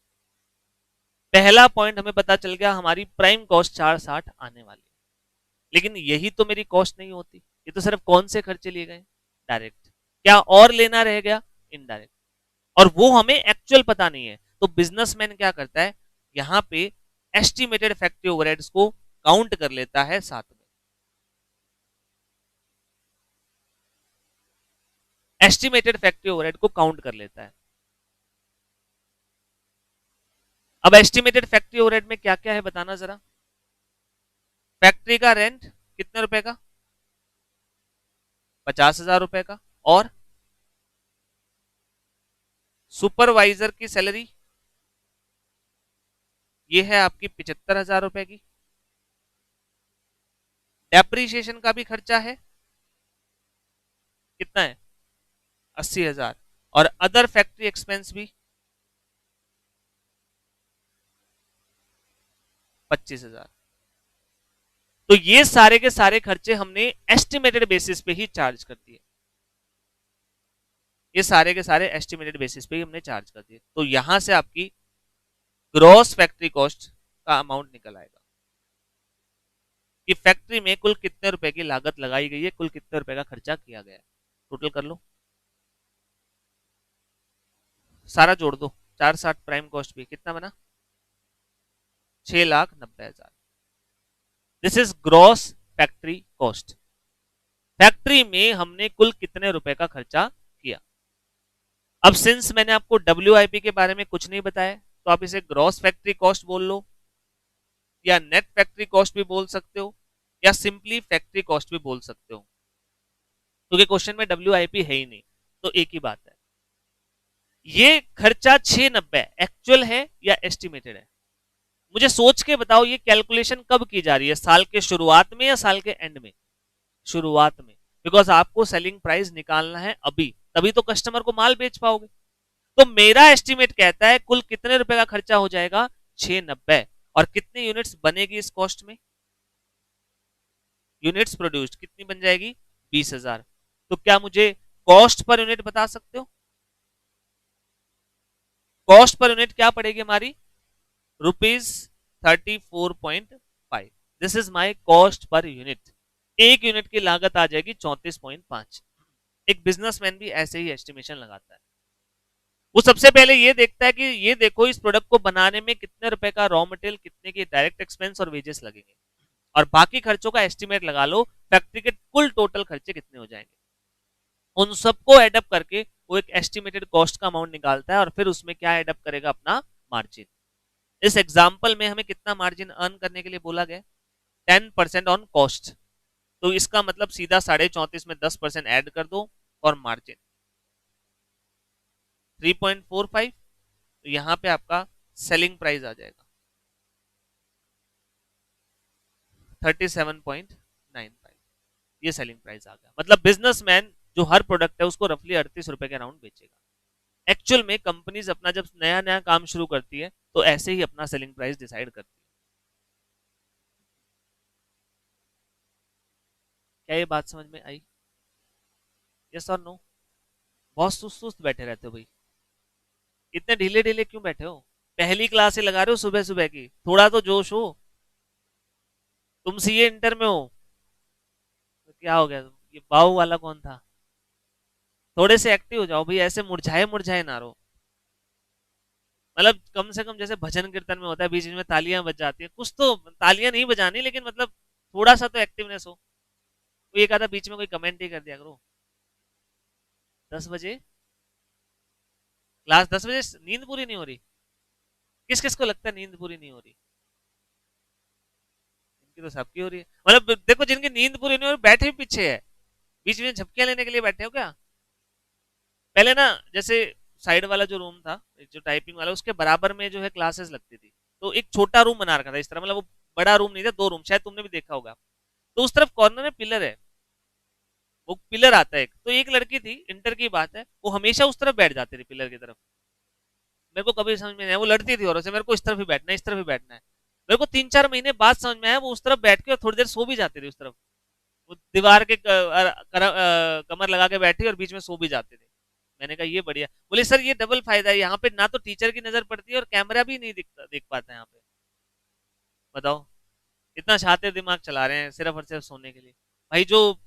पहला पॉइंट हमें पता चल गया, हमारी प्राइम कॉस्ट 460 आने वाली है। लेकिन यही तो मेरी कॉस्ट नहीं होती, ये तो सिर्फ कौन से खर्चे लिए गए, डायरेक्ट। क्या और लेना रह गया, इनडायरेक्ट, और वो हमें एक्चुअल पता नहीं है। तो बिजनेसमैन क्या करता है, यहां पे एस्टिमेटेड फैक्ट्री ओवरहेड्स को काउंट कर लेता है साथ में, एस्टिमेटेड फैक्ट्री ओवरहेड को काउंट कर लेता है। अब एस्टिमेटेड फैक्ट्री ओवरहेड में क्या क्या है बताना जरा। फैक्ट्री का रेंट कितने रुपए का, 50,000 रुपए का। और सुपरवाइजर की सैलरी ये है आपकी 75,000 रुपए की। डेप्रीशिएशन का भी खर्चा है, कितना है, 80,000। और अदर फैक्ट्री एक्सपेंस भी 25,000। तो ये सारे के सारे खर्चे हमने एस्टिमेटेड बेसिस पे ही चार्ज कर दिए, ये सारे के सारे एस्टिमेटेड बेसिस पे ही हमने चार्ज कर दिए। तो यहां से आपकी ग्रॉस फैक्ट्री कॉस्ट का अमाउंट निकल आएगा कि फैक्ट्री में कुल कितने रुपए की लागत लगाई गई है, कुल कितने रुपए का खर्चा किया गया है। टोटल कर लो, सारा जोड़ दो, 460 प्राइम कॉस्ट भी कितना बना, 6,90,000। This is gross factory cost. Factory में हमने कुल कितने रुपए का खर्चा किया। अब सिंस मैंने आपको WIP के बारे में कुछ नहीं बताया, तो आप इसे ग्रॉस फैक्ट्री कॉस्ट बोल लो, या नेट फैक्ट्री कॉस्ट भी बोल सकते हो, या सिंपली फैक्ट्री कॉस्ट भी बोल सकते हो, क्योंकि क्वेश्चन में WIP है ही नहीं, तो एक ही बात है। ये खर्चा 690 एक्चुअल है या एस्टिमेटेड है, मुझे सोच के बताओ। ये कैलकुलेशन कब की जा रही है, साल के शुरुआत में या साल के एंड में? शुरुआत में, बिकॉज आपको सेलिंग प्राइस निकालना है अभी, तभी तो कस्टमर को माल बेच पाओगे। तो मेरा एस्टिमेट कहता है कुल कितने रुपए का खर्चा हो जाएगा, 690। और कितनी यूनिट्स बनेगी इस कॉस्ट में, यूनिट्स प्रोड्यूस्ड कितनी बन जाएगी, 20,000। तो क्या मुझे कॉस्ट पर यूनिट बता सकते हो? कॉस्ट पर यूनिट क्या पड़ेगी हमारी, ₹34.5। This is my cost per unit. एक यूनिट की लागत आ जाएगी 34.5। एक बिजनेसमैन भी ऐसे ही एस्टिमेशन लगाता है। वो सबसे पहले ये देखता है कि ये देखो इस प्रोडक्ट को बनाने में कितने रुपए का रॉ मटेरियल, कितने की डायरेक्ट एक्सपेंस और वेजेस लगेंगे, और बाकी खर्चों का एस्टिमेट लगा लो, फैक्ट्री के कुल टोटल खर्चे कितने हो जाएंगे। उन सबको एडअप करके वो एक एस्टिमेटेड कॉस्ट का अमाउंट निकालता है, और फिर उसमें क्या एडअप करेगा, अपना मार्जिन। इस एग्जाम्पल में हमें कितना मार्जिन अर्न करने के लिए बोला गया, 10% ऑन कॉस्ट। तो इसका मतलब सीधा 34.5 में 10% ऐड कर दो, और मार्जिन 3.45। तो यहां पे आपका सेलिंग प्राइस आ जाएगा 37.95। ये सेलिंग प्राइस आ गया। मतलब बिजनेसमैन जो हर प्रोडक्ट है उसको रफली 38 रुपए के अराउंड बेचेगा। एक्चुअल में कंपनीज अपना जब नया नया काम शुरू करती है तो ऐसे ही अपना सेलिंग प्राइस डिसाइड करती है। क्या ये बात समझ में आई, यस और नो? बहुत सुस्त सुस्त बैठे रहते हो भाई, इतने ढीले ढीले क्यों बैठे हो? पहली क्लास से लगा रहे हो सुबह सुबह की, थोड़ा तो जोश हो। तुम सीए इंटर में हो तो क्या हो गया, ये बाऊ वाला कौन था? थोड़े से एक्टिव हो जाओ भाई, ऐसे मुरझाए मुरझाए ना रहो। मतलब कम से कम जैसे भजन कीर्तन में होता है बीच बीच में तालियां बज जाती है, कुछ तो तालियां नहीं बजानी, लेकिन मतलब थोड़ा सा तो एक्टिवनेस हो। कोई एक आधा बीच में कोई कमेंट ही कर दिया करो। 10 बजे क्लास, 10 बजे नींद पूरी नहीं हो रही? किस किस को लगता है नींद पूरी नहीं हो रही? इनकी तो सबकी हो रही है। मतलब देखो, जिनकी नींद पूरी नहीं हो रही बैठे भी पीछे है, बीच में झपकियां लेने के लिए बैठे हो क्या? पहले ना, जैसे साइड वाला जो रूम था, जो टाइपिंग वाला, उसके बराबर में जो है क्लासेस लगती थी, तो एक छोटा रूम बना रखा था इस तरह, मतलब वो बड़ा रूम नहीं था, 2 रूम, शायद तुमने भी देखा होगा। तो उस तरफ कॉर्नर में पिलर है, वो पिलर आता है एक, तो एक लड़की थी, इंटर की बात है, वो हमेशा उस तरफ बैठ जाती थी पिलर की तरफ। मेरे को कभी समझ में नहीं आया, वो लड़ती थी औरों से, मेरे को इस तरफ ही बैठना है, इस तरफ ही बैठना है। मेरे को 3-4 महीने बाद समझ में आया वो उस तरफ बैठ के और थोड़ी देर सो भी जाती थी उस तरफ। वो दीवार के कमर लगा के बैठी और बीच में सो भी जाते थे। मैंने कहा ये बढ़िया। बोले सर ये डबल फायदा है, यहाँ पे ना तो टीचर की नजर पड़ती है और कैमरा भी नहीं देख पाता है यहाँ पे। बताओ, इतना शातिर दिमाग चला रहे हैं सिर्फ और सिर्फ सोने के लिए। भाई जो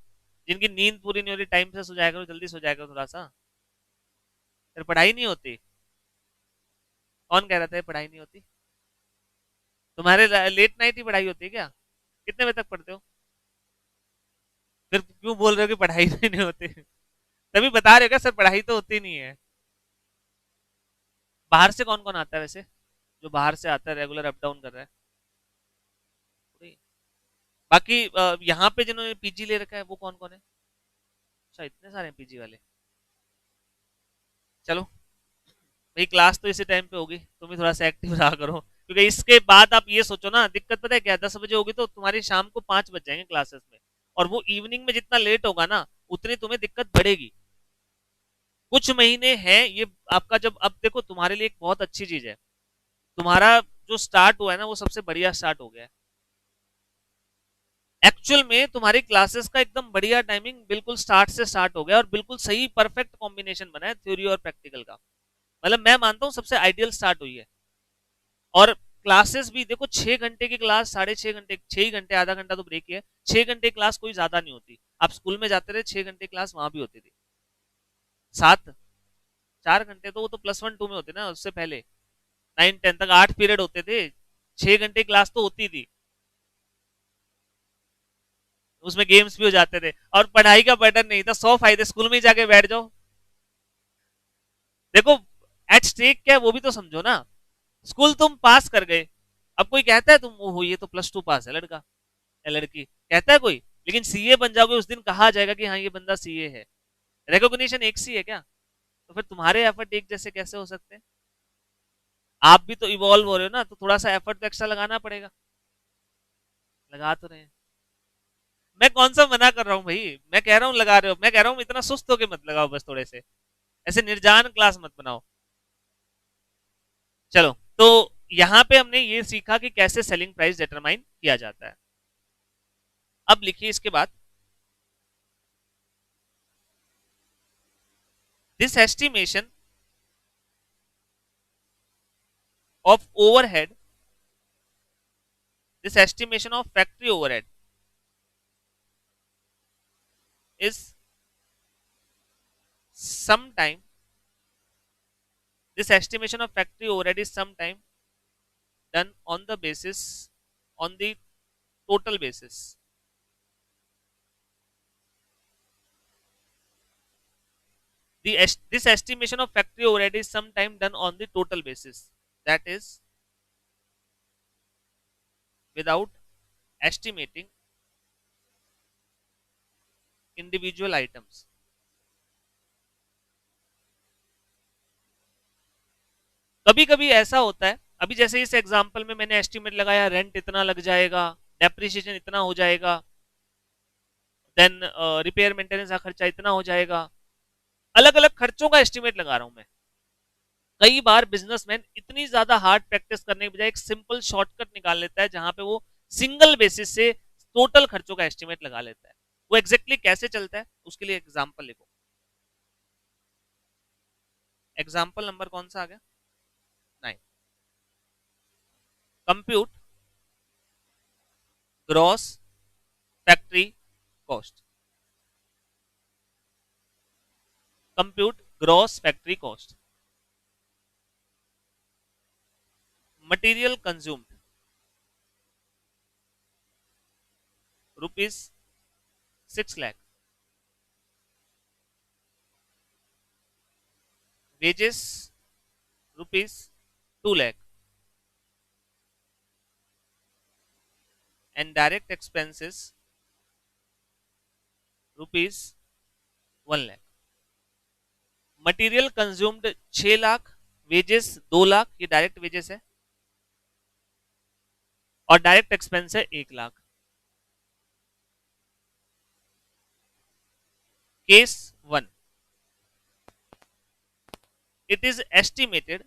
जिनकी नींद पूरी नहीं हो रही, टाइम से सो जाया करो, जल्दी सो जाया करो थोड़ा सा, फिर पढ़ाई नहीं होती। कौन कह रहा था ये पढ़ाई नहीं होती? तुम्हारे लेट नाइट ही पढ़ाई होती है क्या? कितने बजे तक पढ़ते हो? फिर क्यों बोल रहे हो कि पढ़ाई नहीं होती? तभी बता रहे हो क्या सर पढ़ाई तो होती नहीं है? बाहर से कौन कौन आता है वैसे, जो बाहर से आता है रेगुलर अप डाउन कर रहा है? कोई? बाकी यहाँ पे जिन्होंने पीजी ले रखा है वो कौन कौन है? अच्छा इतने सारे पीजी वाले। चलो भाई, क्लास तो इसी टाइम पे होगी, तुम भी थोड़ा सा एक्टिव रहा करो, क्योंकि इसके बाद आप ये सोचो ना, दिक्कत पता है क्या, 10 बजे होगी तो तुम्हारी शाम को 5 बज जाएंगे क्लासेस में, और वो इवनिंग में जितना लेट होगा ना, उतनी तुम्हें दिक्कत बढ़ेगी। कुछ महीने हैं ये आपका, जब अब देखो तुम्हारे लिए एक बहुत अच्छी चीज है, तुम्हारा जो स्टार्ट हुआ है ना वो सबसे बढ़िया स्टार्ट हो गया है। एक्चुअल में तुम्हारी क्लासेस का एकदम बढ़िया टाइमिंग बिल्कुल स्टार्ट से स्टार्ट हो गया, और बिल्कुल सही परफेक्ट कॉम्बिनेशन बना है थ्योरी और प्रैक्टिकल का। मतलब मैं मानता हूँ सबसे आइडियल स्टार्ट हुई है। और क्लासेस भी देखो, 6 घंटे की क्लास, 6.5 घंटे, 6 ही घंटे, आधा घंटा तो ब्रेक ही है, 6 घंटे क्लास कोई ज्यादा नहीं होती। आप स्कूल में जाते रहे, 6 घंटे क्लास वहां भी होती थी। 4 घंटे तो वो तो +1 2 में होते ना, उससे पहले 9 10 तक 8 पीरियड होते थे, 6 घंटे क्लास तो होती थी। उसमें गेम्स भी हो जाते थे, और पढ़ाई का बर्डन नहीं था, 100 फायदे, स्कूल में ही जाके बैठ जाओ। देखो एट स्टेक क्या है वो भी तो समझो ना। स्कूल तुम पास कर गए, अब कोई कहता है तुम, ओहो ये तो +2 पास है लड़का या लड़की, कहता है कोई? लेकिन सीए बन जाओगे उस दिन कहा जाएगा कि हाँ ये बंदा सीए है। रिकॉग्निशन एक सी है क्या? तो फिर तुम्हारे एफर्ट एक जैसे कैसे हो सकते हैं? आप भी तो इवॉल्व हो रहे हो ना, तो थोड़ा सा एफर्ट तो एक्स्ट्रा लगाना पड़ेगा। लगा तो रहे हैं। मैं कौन सा मना कर रहा हूँ भाई, मैं कह रहा हूँ लगा रहे हो, मैं कह रहा हूँ इतना सुस्त होके मत लगाओ, बस थोड़े से ऐसे निर्जान क्लास मत बनाओ। चलो, तो यहाँ पे हमने ये सीखा कि कैसे सेलिंग प्राइस डिटरमाइन किया जाता है। अब लिखिए इसके बाद, this estimation of overhead, this estimation of factory overhead is sometime, this estimation of factory overhead is sometime done on the basis, on the total basis. This estimation of factory overhead is sometime done on the total basis, that is without estimating individual items. कभी कभी ऐसा होता है, अभी जैसे इस एग्जांपल में मैंने एस्टिमेट लगाया, रेंट इतना लग जाएगा, डेप्रिसिएशन इतना हो जाएगा, देन रिपेयर मेंटेनेंस का खर्चा इतना हो जाएगा, अलग अलग खर्चों का एस्टिमेट लगा रहा हूं मैं। कई बार बिजनेसमैन इतनी ज्यादा हार्ड प्रैक्टिस करने के बजाय एक सिंपल शॉर्टकट निकाल लेता है, जहां पे वो सिंगल बेसिस से टोटल खर्चों का एस्टिमेट लगा लेता है। वो एग्जैक्टली कैसे चलता है उसके लिए एग्जांपल लिखो। एग्जांपल नंबर कौन सा आ गया? 9। Compute gross factory cost. Compute gross factory cost. Material consumed ₹6 lakh. Wages ₹2 lakh. And direct expenses ₹1 lakh. Material consumed 6 lakh, wages 2 lakh, ये डायरेक्ट वेजेस है, और डायरेक्ट एक्सपेंस है 1 lakh. Case 1, it is estimated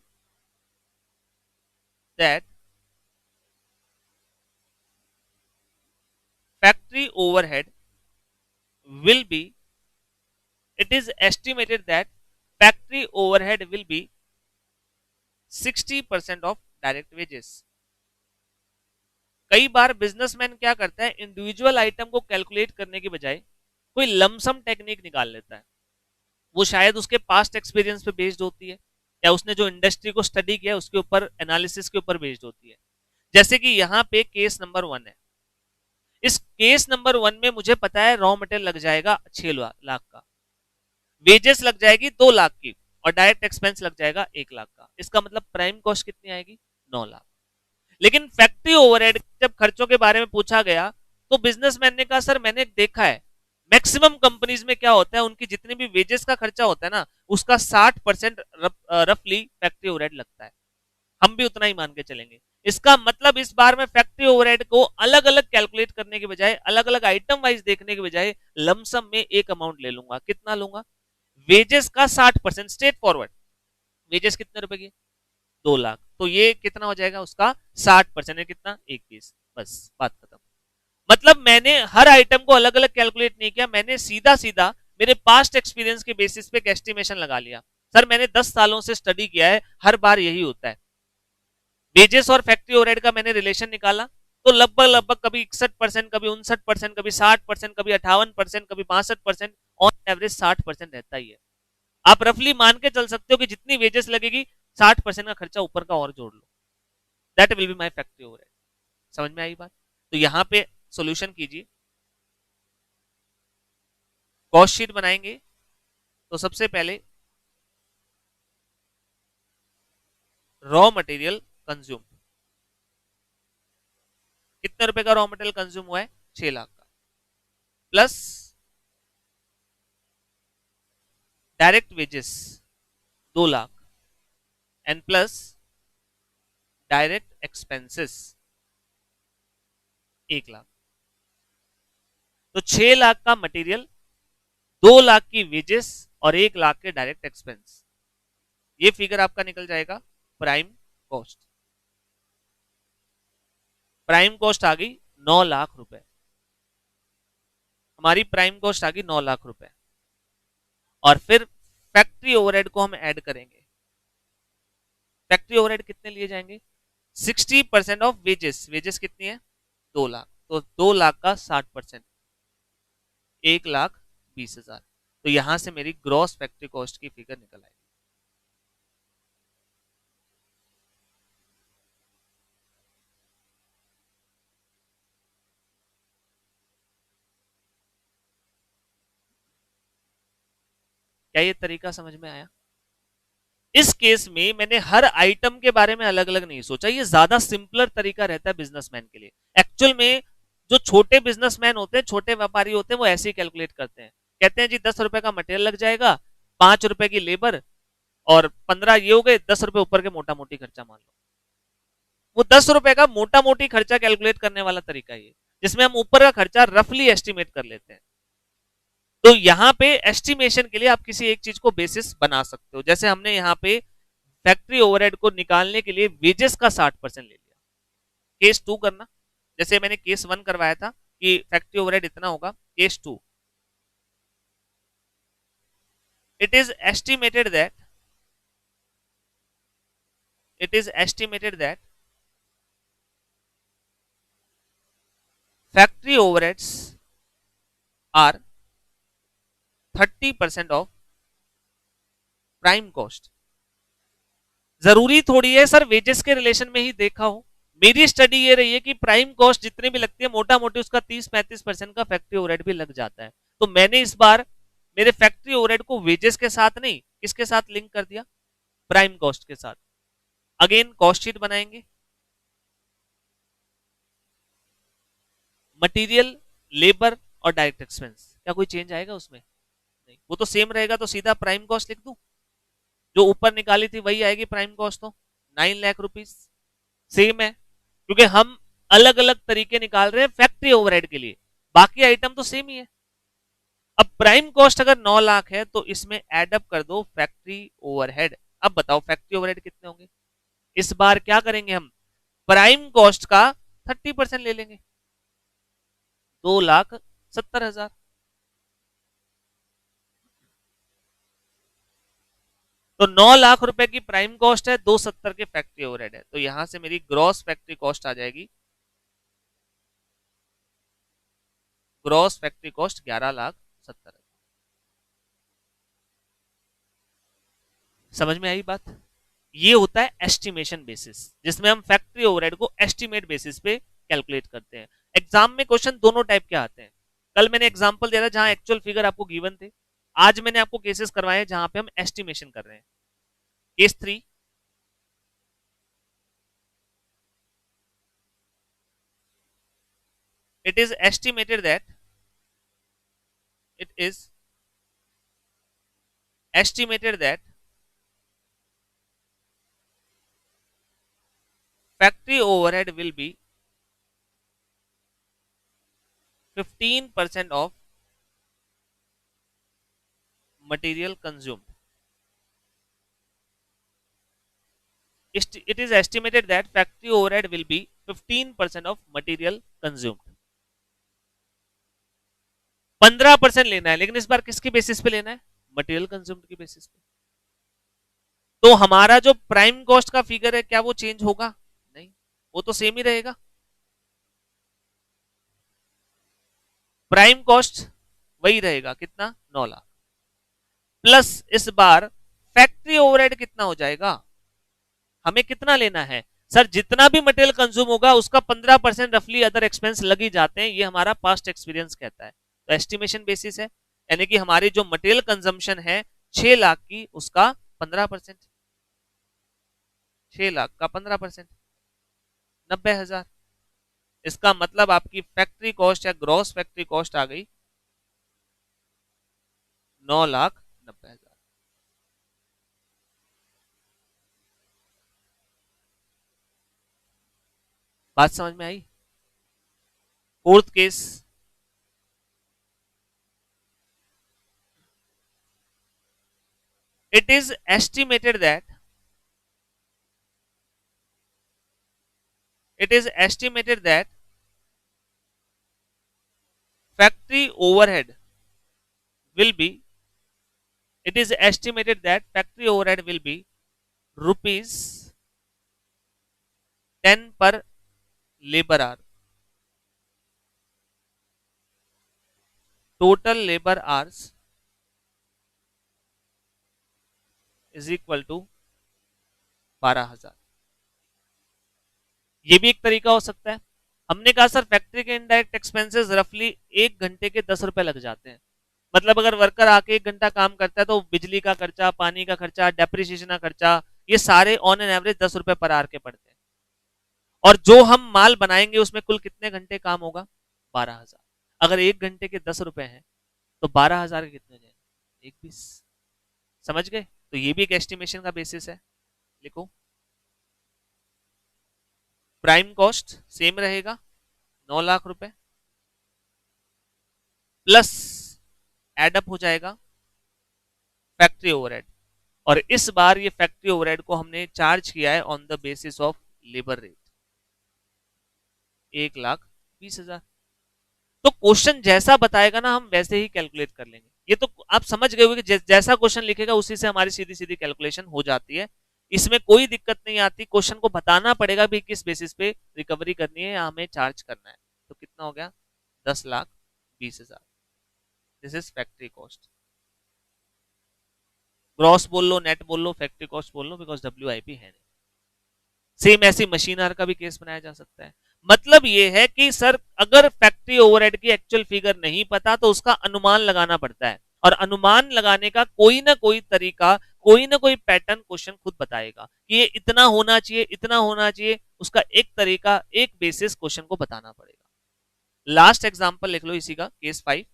that factory overhead will be, it is estimated that factory overhead will be 60% of direct wages। कई बार बिजनेसमैन क्या करता है, इंडिविजुअल आइटम को कैलकुलेट करने के बजाय कोई लमसम टेक्निक निकाल लेता है। वो शायद उसके पास्ट एक्सपीरियंस पे बेस्ड होती है, या उसने जो इंडस्ट्री को स्टडी किया उसके ऊपर, एनालिसिस के ऊपर बेस्ड होती है। जैसे कि यहाँ पे केस नंबर 1 है, इस केस नंबर 1 में मुझे पता है रॉ मटेरियल लग जाएगा 6 लाख का, वेजेस लग जाएगी 2 लाख की, और डायरेक्ट एक्सपेंस लग जाएगा 1 लाख का। इसका मतलब प्राइम कॉस्ट कितनी आएगी? 9 लाख। लेकिन फैक्ट्री ओवरहेड जब खर्चों के बारे में पूछा गया, तो बिजनेसमैन ने कहा सर मैंने देखा है, मैक्सिमम कंपनीज में क्या होता है, उनकी जितने भी वेजेस का खर्चा होता है ना, उसका 60% रफली फैक्ट्री ओवरहेड लगता है। हम भी उतना ही मान के चलेंगे। इसका मतलब इस बार मैं फैक्ट्री ओवरहेड को अलग अलग कैलकुलेट करने के बजाय, अलग अलग आइटम वाइज देखने के बजाय लमसम में एक अमाउंट ले लूंगा। कितना लूंगा? वेजेस का 60%, स्ट्रेट फॉरवर्ड। वेजेस कितने रुपए की? 2 लाख। तो ये कितना हो जाएगा उसका 60% है, कितना? 21। बस बात खत्म। मतलब मैंने हर आइटम को अलग अलग कैलकुलेट नहीं किया, मैंने सीधा सीधा मेरे पास्ट एक्सपीरियंस के बेसिस पे एक एस्टिमेशन लगा लिया। सर मैंने 10 सालों से स्टडी किया है, हर बार यही होता है। वेजेस और फैक्ट्री ओवरहेड का मैंने रिलेशन निकाला, तो लगभग लगभग कभी 61%, कभी 59%, कभी 60%, कभी 58%, कभी 62%, ऑन एवरेज 60% रहता ही है। आप रफली मान के चल सकते हो कि जितनी वेजेस लगेगी 60% का खर्चा ऊपर का और जोड़ लो, that will be my factory overhead. समझ में आई बात? तो यहां पे सोल्यूशन कीजिए, कॉस्ट शीट बनाएंगे। तो सबसे पहले रॉ मटेरियल कंज्यूम, कितने रुपए का रॉ मटेरियल कंज्यूम हुआ है? 6 लाख का, plus direct wages 2 lakh, and plus direct expenses 1 lakh. तो 6 लाख का मटेरियल, 2 लाख की वेजेस और 1 लाख के डायरेक्ट एक्सपेंस, ये फिगर आपका निकल जाएगा प्राइम कॉस्ट। प्राइम कॉस्ट आ गई 9 लाख रुपए, हमारी प्राइम कॉस्ट आ गई 9 लाख रुपए। और फिर फैक्ट्री ओवरहेड को हम ऐड करेंगे। फैक्ट्री ओवरहेड कितने लिए जाएंगे? 60% ऑफ वेजेस, वेजेस कितनी है? 2 लाख, तो 2 लाख का 60%, 1,20,000। तो यहां से मेरी ग्रॉस फैक्ट्री कॉस्ट की फिगर निकल आएगी। क्या ये तरीका समझ में आया? इस केस में मैंने हर आइटम के बारे में अलग अलग नहीं सोचा, ये ज्यादा सिंपलर तरीका रहता है बिजनेसमैन के लिए। एक्चुअल में जो छोटे बिजनेसमैन होते हैं, छोटे व्यापारी होते हैं, वो ऐसे ही कैलकुलेट करते हैं। कहते हैं जी 10 रुपए का मटेरियल लग जाएगा, 5 रुपए की लेबर, और 15 ये हो गए, 10 रुपए ऊपर के मोटा मोटी खर्चा मान लो। वो 10 रुपए का मोटा मोटी खर्चा कैलकुलेट करने वाला तरीका ये, जिसमें हम ऊपर का खर्चा रफली एस्टिमेट कर लेते हैं। तो यहां पे एस्टिमेशन के लिए आप किसी एक चीज को बेसिस बना सकते हो। जैसे हमने यहाँ पे फैक्ट्री ओवरहेड को निकालने के लिए वेजेस का 60% ले लिया। केस 2 करना, जैसे मैंने केस 1 करवाया था कि फैक्ट्री ओवरहेड इतना होगा। Case 2, it is estimated that, it is estimated that factory overheads are 30% of prime cost. जरूरी थोड़ी है सर वेजेस के रिलेशन में ही देखा हो। मेरी स्टडी ये रही है कि प्राइम कॉस्ट जितनी भी लगती है, मोटा मोटी उसका 30-35% का फैक्ट्री ओवरहेड भी लग जाता है। तो मैंने इस बार मेरे फैक्ट्री ओवरहेड को वेजेस के साथ नहीं, किसके साथ लिंक कर दिया? प्राइम कॉस्ट के साथ। अगेन कॉस्ट शीट बनाएंगे, मटेरियल, लेबर और डायरेक्ट एक्सपेंस, क्या कोई चेंज आएगा उसमें? नहीं, वो तो सेम रहेगा। तो सीधा प्राइम कॉस्ट लिख दूं, जो ऊपर निकाली थी वही आएगी प्राइम कॉस्ट। तो 9 लाख रुपीज सेम है, क्योंकि हम अलग अलग तरीके निकाल रहे हैं फैक्ट्री ओवरहेड के लिए, बाकी आइटम तो सेम ही है। अब प्राइम कॉस्ट अगर 9 लाख है तो इसमें एड अप कर दो फैक्ट्री ओवरहेड। अब बताओ फैक्ट्री ओवरहेड कितने होंगे? इस बार क्या करेंगे हम? प्राइम कॉस्ट का 30% ले लेंगे, 2,70,000। तो 9 लाख रुपए की प्राइम कॉस्ट है, 270 के फैक्ट्री ओवरहेड है। तो यहां से मेरी ग्रॉस फैक्ट्री कॉस्ट आ जाएगी, ग्रॉस फैक्ट्री कॉस्ट 11,70,000। समझ में आई बात? ये होता है एस्टिमेशन बेसिस, जिसमें हम फैक्ट्री ओवरहेड को एस्टिमेट बेसिस पे कैलकुलेट करते हैं। एग्जाम में क्वेश्चन दोनों टाइप के आते हैं। कल मैंने एग्जांपल दिया था जहां एक्चुअल फिगर आपको गिवन थे, आज मैंने आपको केसेस करवाए हैं जहां पे हम एस्टिमेशन कर रहे हैं। Case 3, it is estimated that it is estimated that factory overhead will be 15% of material consumed. It is estimated that factory overhead will be 15% of material consumed. 15% लेना है, लेकिन इस बार किसके बेसिस पे लेना है? मटेरियल कंज्यूम्ड की बेसिस पे। तो हमारा जो प्राइम कॉस्ट का फिगर है क्या वो चेंज होगा? नहीं, वो तो सेम ही रहेगा। प्राइम कॉस्ट वही रहेगा, कितना? 9 लाख। प्लस इस बार फैक्ट्री ओवरहेड कितना हो जाएगा? हमें कितना लेना है? सर जितना भी मटेरियल कंज्यूम होगा उसका 15% रफली अदर एक्सपेंस लग ही जाते हैं, ये हमारा पास्ट एक्सपीरियंस कहता है। तो एस्टिमेशन बेसिस है, यानी कि हमारी जो मटेरियल कंजम्पशन है 6 लाख की, उसका 15%, 6 लाख का 15%, 90,000। इसका मतलब आपकी फैक्ट्री कॉस्ट या ग्रॉस फैक्ट्री कॉस्ट आ गई 9,90,000। बात समझ में आई? Fourth case, it is estimated that factory overhead will be it is estimated that factory overhead will be rupees 10 per labor hour. Total labor hours is equal to 12,000। ये भी एक तरीका हो सकता है। हमने कहा सर फैक्ट्री के इनडायरेक्ट एक्सपेंसेस रफली 1 घंटे के 10 रुपए लग जाते हैं। मतलब अगर वर्कर आके 1 घंटा काम करता है तो बिजली का खर्चा, पानी का खर्चा, डेप्रिसिएशन का खर्चा, ये सारे ऑन एन एवरेज 10 रुपए पर आवर के पड़ते हैं। और जो हम माल बनाएंगे उसमें कुल कितने घंटे काम होगा? 12,000। अगर 1 घंटे के 10 रुपए हैं तो 12,000 के कितने हो जाएंगे? 120। समझ गए? तो ये भी एक एस्टिमेशन का बेसिस है। लिखो, प्राइम कॉस्ट सेम रहेगा 9 लाख रुपए, प्लस एडअप हो जाएगा फैक्ट्री ओवरहेड। और इस बार ये फैक्ट्री ओवरहेड को हमने चार्ज किया है on the basis of labour rate 1,20,000। तो क्वेश्चन जैसा बताएगा ना हम वैसे ही कैलकुलेट कर लेंगे। ये तो आप समझ गए होंगे कि जैसा क्वेश्चन लिखेगा उसी से हमारी सीधी सीधी कैलकुलेशन हो जाती है। इसमें कोई दिक्कत नहीं आती। क्वेश्चन को बताना पड़ेगा भी किस बेसिस पे रिकवरी करनी है या हमें चार्ज करना है। तो कितना हो गया? 10,20,000। This is factory cost. Gross बोल लो, नेट बोल लो, फैक्ट्री कॉस्ट बोल लो, बिकॉज WIP है नहीं। सेम ऐसी मशीन आर का भी केस बनाया जा सकता है। मतलब ये है कि सर अगर फैक्ट्री ओवरहेड की एक्चुअल फिगर नहीं पता तो उसका अनुमान लगाना पड़ता है, और अनुमान लगाने का कोई ना कोई तरीका, कोई ना कोई पैटर्न क्वेश्चन खुद बताएगा कि ये इतना होना चाहिए, इतना होना चाहिए। उसका एक तरीका, एक बेसिस क्वेश्चन को बताना पड़ेगा। लास्ट एग्जांपल लिख लो इसी का, case 5।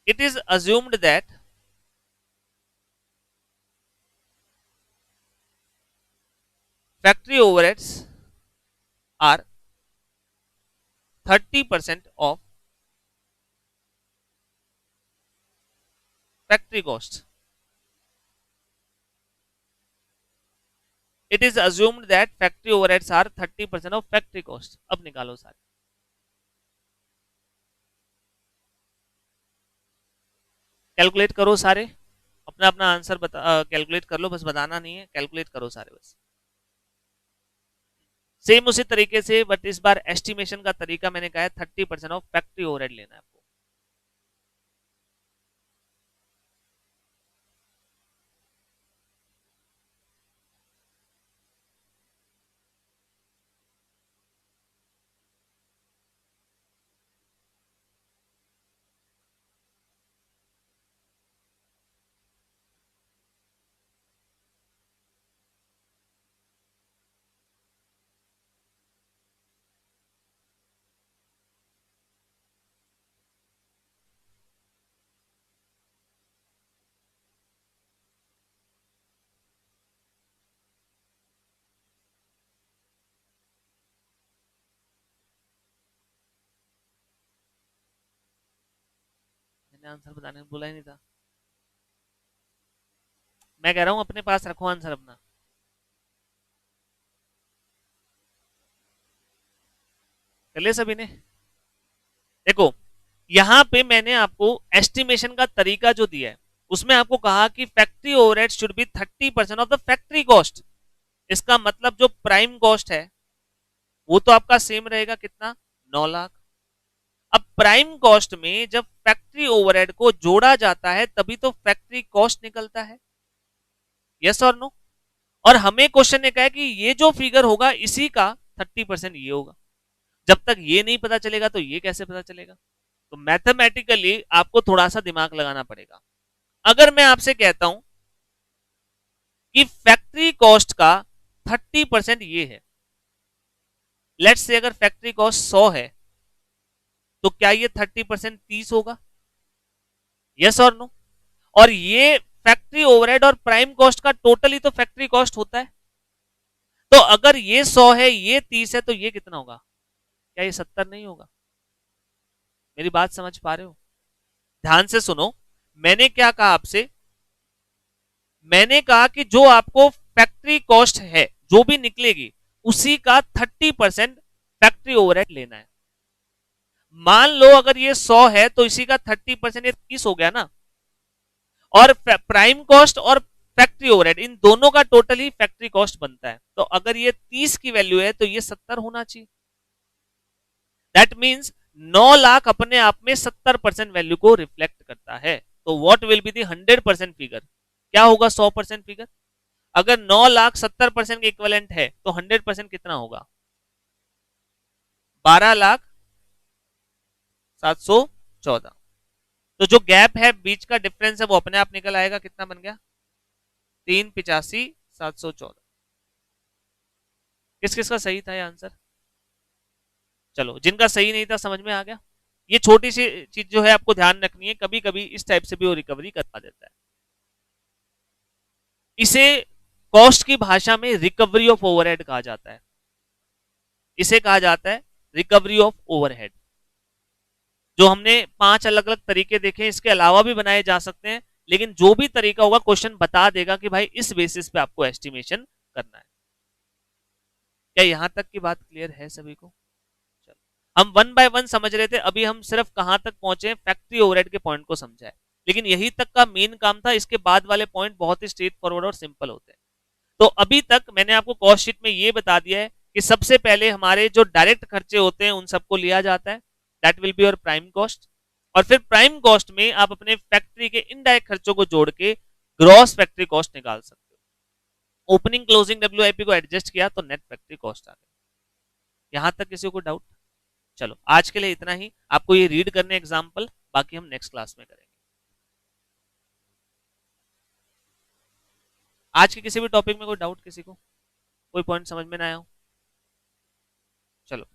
It is assumed that factory overheads are 30% of factory cost. It is assumed that factory overheads are 30% of factory cost. अब निकालो सारे। कैलकुलेट करो सारे, अपना अपना आंसर कैलकुलेट कर लो, बस बताना नहीं है, कैलकुलेट करो सारे बस। सेम उसी तरीके से, बट इस बार एस्टिमेशन का तरीका मैंने कहा है 30% ऑफ फैक्ट्री ओवरहेड लेना है आपको। आपने आंसर बताने को बोला ही नहीं था। मैं कह रहा हूं अपने पास रखो आंसर अपना। कर लिया सभी ने? देखो यहां पे मैंने आपको एस्टिमेशन का तरीका जो दिया है उसमें आपको कहा कि factory overhead should be 30% of the factory cost. इसका मतलब जो प्राइम कॉस्ट है वो तो आपका सेम रहेगा, कितना? 9 लाख। अब प्राइम कॉस्ट में जब फैक्ट्री ओवरहेड को जोड़ा जाता है तभी तो फैक्ट्री कॉस्ट निकलता है। यस और नो? और हमें क्वेश्चन ने कहा है कि ये जो फिगर होगा इसी का 30% ये होगा। जब तक ये नहीं पता चलेगा तो ये कैसे पता चलेगा? तो मैथमेटिकली आपको थोड़ा सा दिमाग लगाना पड़ेगा। अगर मैं आपसे कहता हूं कि फैक्ट्री कॉस्ट का 30% ये है, लेट्स से अगर फैक्ट्री कॉस्ट 100 है तो क्या ये 30% 30 होगा? यस और नो? और ये फैक्ट्री ओवरहेड और प्राइम कॉस्ट का टोटल ही तो फैक्ट्री कॉस्ट होता है। तो अगर ये 100 है ये 30 है तो ये कितना होगा? क्या ये 70 नहीं होगा? मेरी बात समझ पा रहे हो? ध्यान से सुनो, मैंने क्या कहा आपसे? मैंने कहा कि जो आपको फैक्ट्री कॉस्ट है जो भी निकलेगी उसी का 30% फैक्ट्री ओवरहेड लेना है। मान लो अगर ये 100 है तो इसी का 30% ये 30 हो गया ना। और प्राइम कॉस्ट और फैक्ट्री ओवरहेड इन दोनों का टोटल ही फैक्ट्री कॉस्ट बनता है। तो अगर ये 30 की वैल्यू है तो ये 70 होना चाहिए। दैट मीन्स 9 लाख अपने आप में 70% वैल्यू को रिफ्लेक्ट करता है। तो what will be the 100% figure? क्या होगा 100% फिगर? अगर 9 लाख 70% के इक्विवेलेंट है तो 100% कितना होगा? 12,714। तो जो गैप है बीच का डिफरेंस है वो अपने आप निकल आएगा। कितना बन गया? 3,85,714। किस किस का सही था ये आंसर? चलो जिनका सही नहीं था समझ में आ गया। ये छोटी सी चीज जो है आपको ध्यान रखनी है, कभी कभी इस टाइप से भी वो रिकवरी करवा देता है। इसे कॉस्ट की भाषा में रिकवरी ऑफ ओवरहेड कहा जाता है। इसे कहा जाता है रिकवरी ऑफ ओवरहेड। जो हमने 5 अलग अलग तरीके देखे, इसके अलावा भी बनाए जा सकते हैं, लेकिन जो भी तरीका होगा क्वेश्चन बता देगा कि भाई इस बेसिस पे आपको एस्टिमेशन करना है। क्या यहां तक की बात क्लियर है सभी को? चलो हम वन बाय वन समझ रहे थे, अभी हम सिर्फ कहां तक पहुंचे? फैक्ट्री ओवरहेड के पॉइंट को समझा है, लेकिन यही तक का मेन काम था। इसके बाद वाले पॉइंट बहुत ही स्ट्रेट फॉरवर्ड और सिंपल होते हैं। तो अभी तक मैंने आपको कॉस्ट शीट में ये बता दिया है कि सबसे पहले हमारे जो डायरेक्ट खर्चे होते हैं उन सबको लिया जाता है, that will be your prime cost. और फिर प्राइम कॉस्ट में आप अपने फैक्ट्री के इनडायरेक्ट खर्चों को जोड़ के ग्रॉस फैक्ट्री कॉस्ट निकाल सकते हो। ओपनिंग क्लोजिंग डब्ल्यूआईपी को एडजस्ट किया तो नेट फैक्ट्री कॉस्ट आ गई। यहां तक किसी को डाउट? चलो आज के लिए इतना ही। आपको ये रीड करने एग्जाम्पल, बाकी हम नेक्स्ट क्लास में करेंगे। आज के किसी भी टॉपिक में कोई डाउट किसी को? कोई पॉइंट समझ में ना आया हो? चलो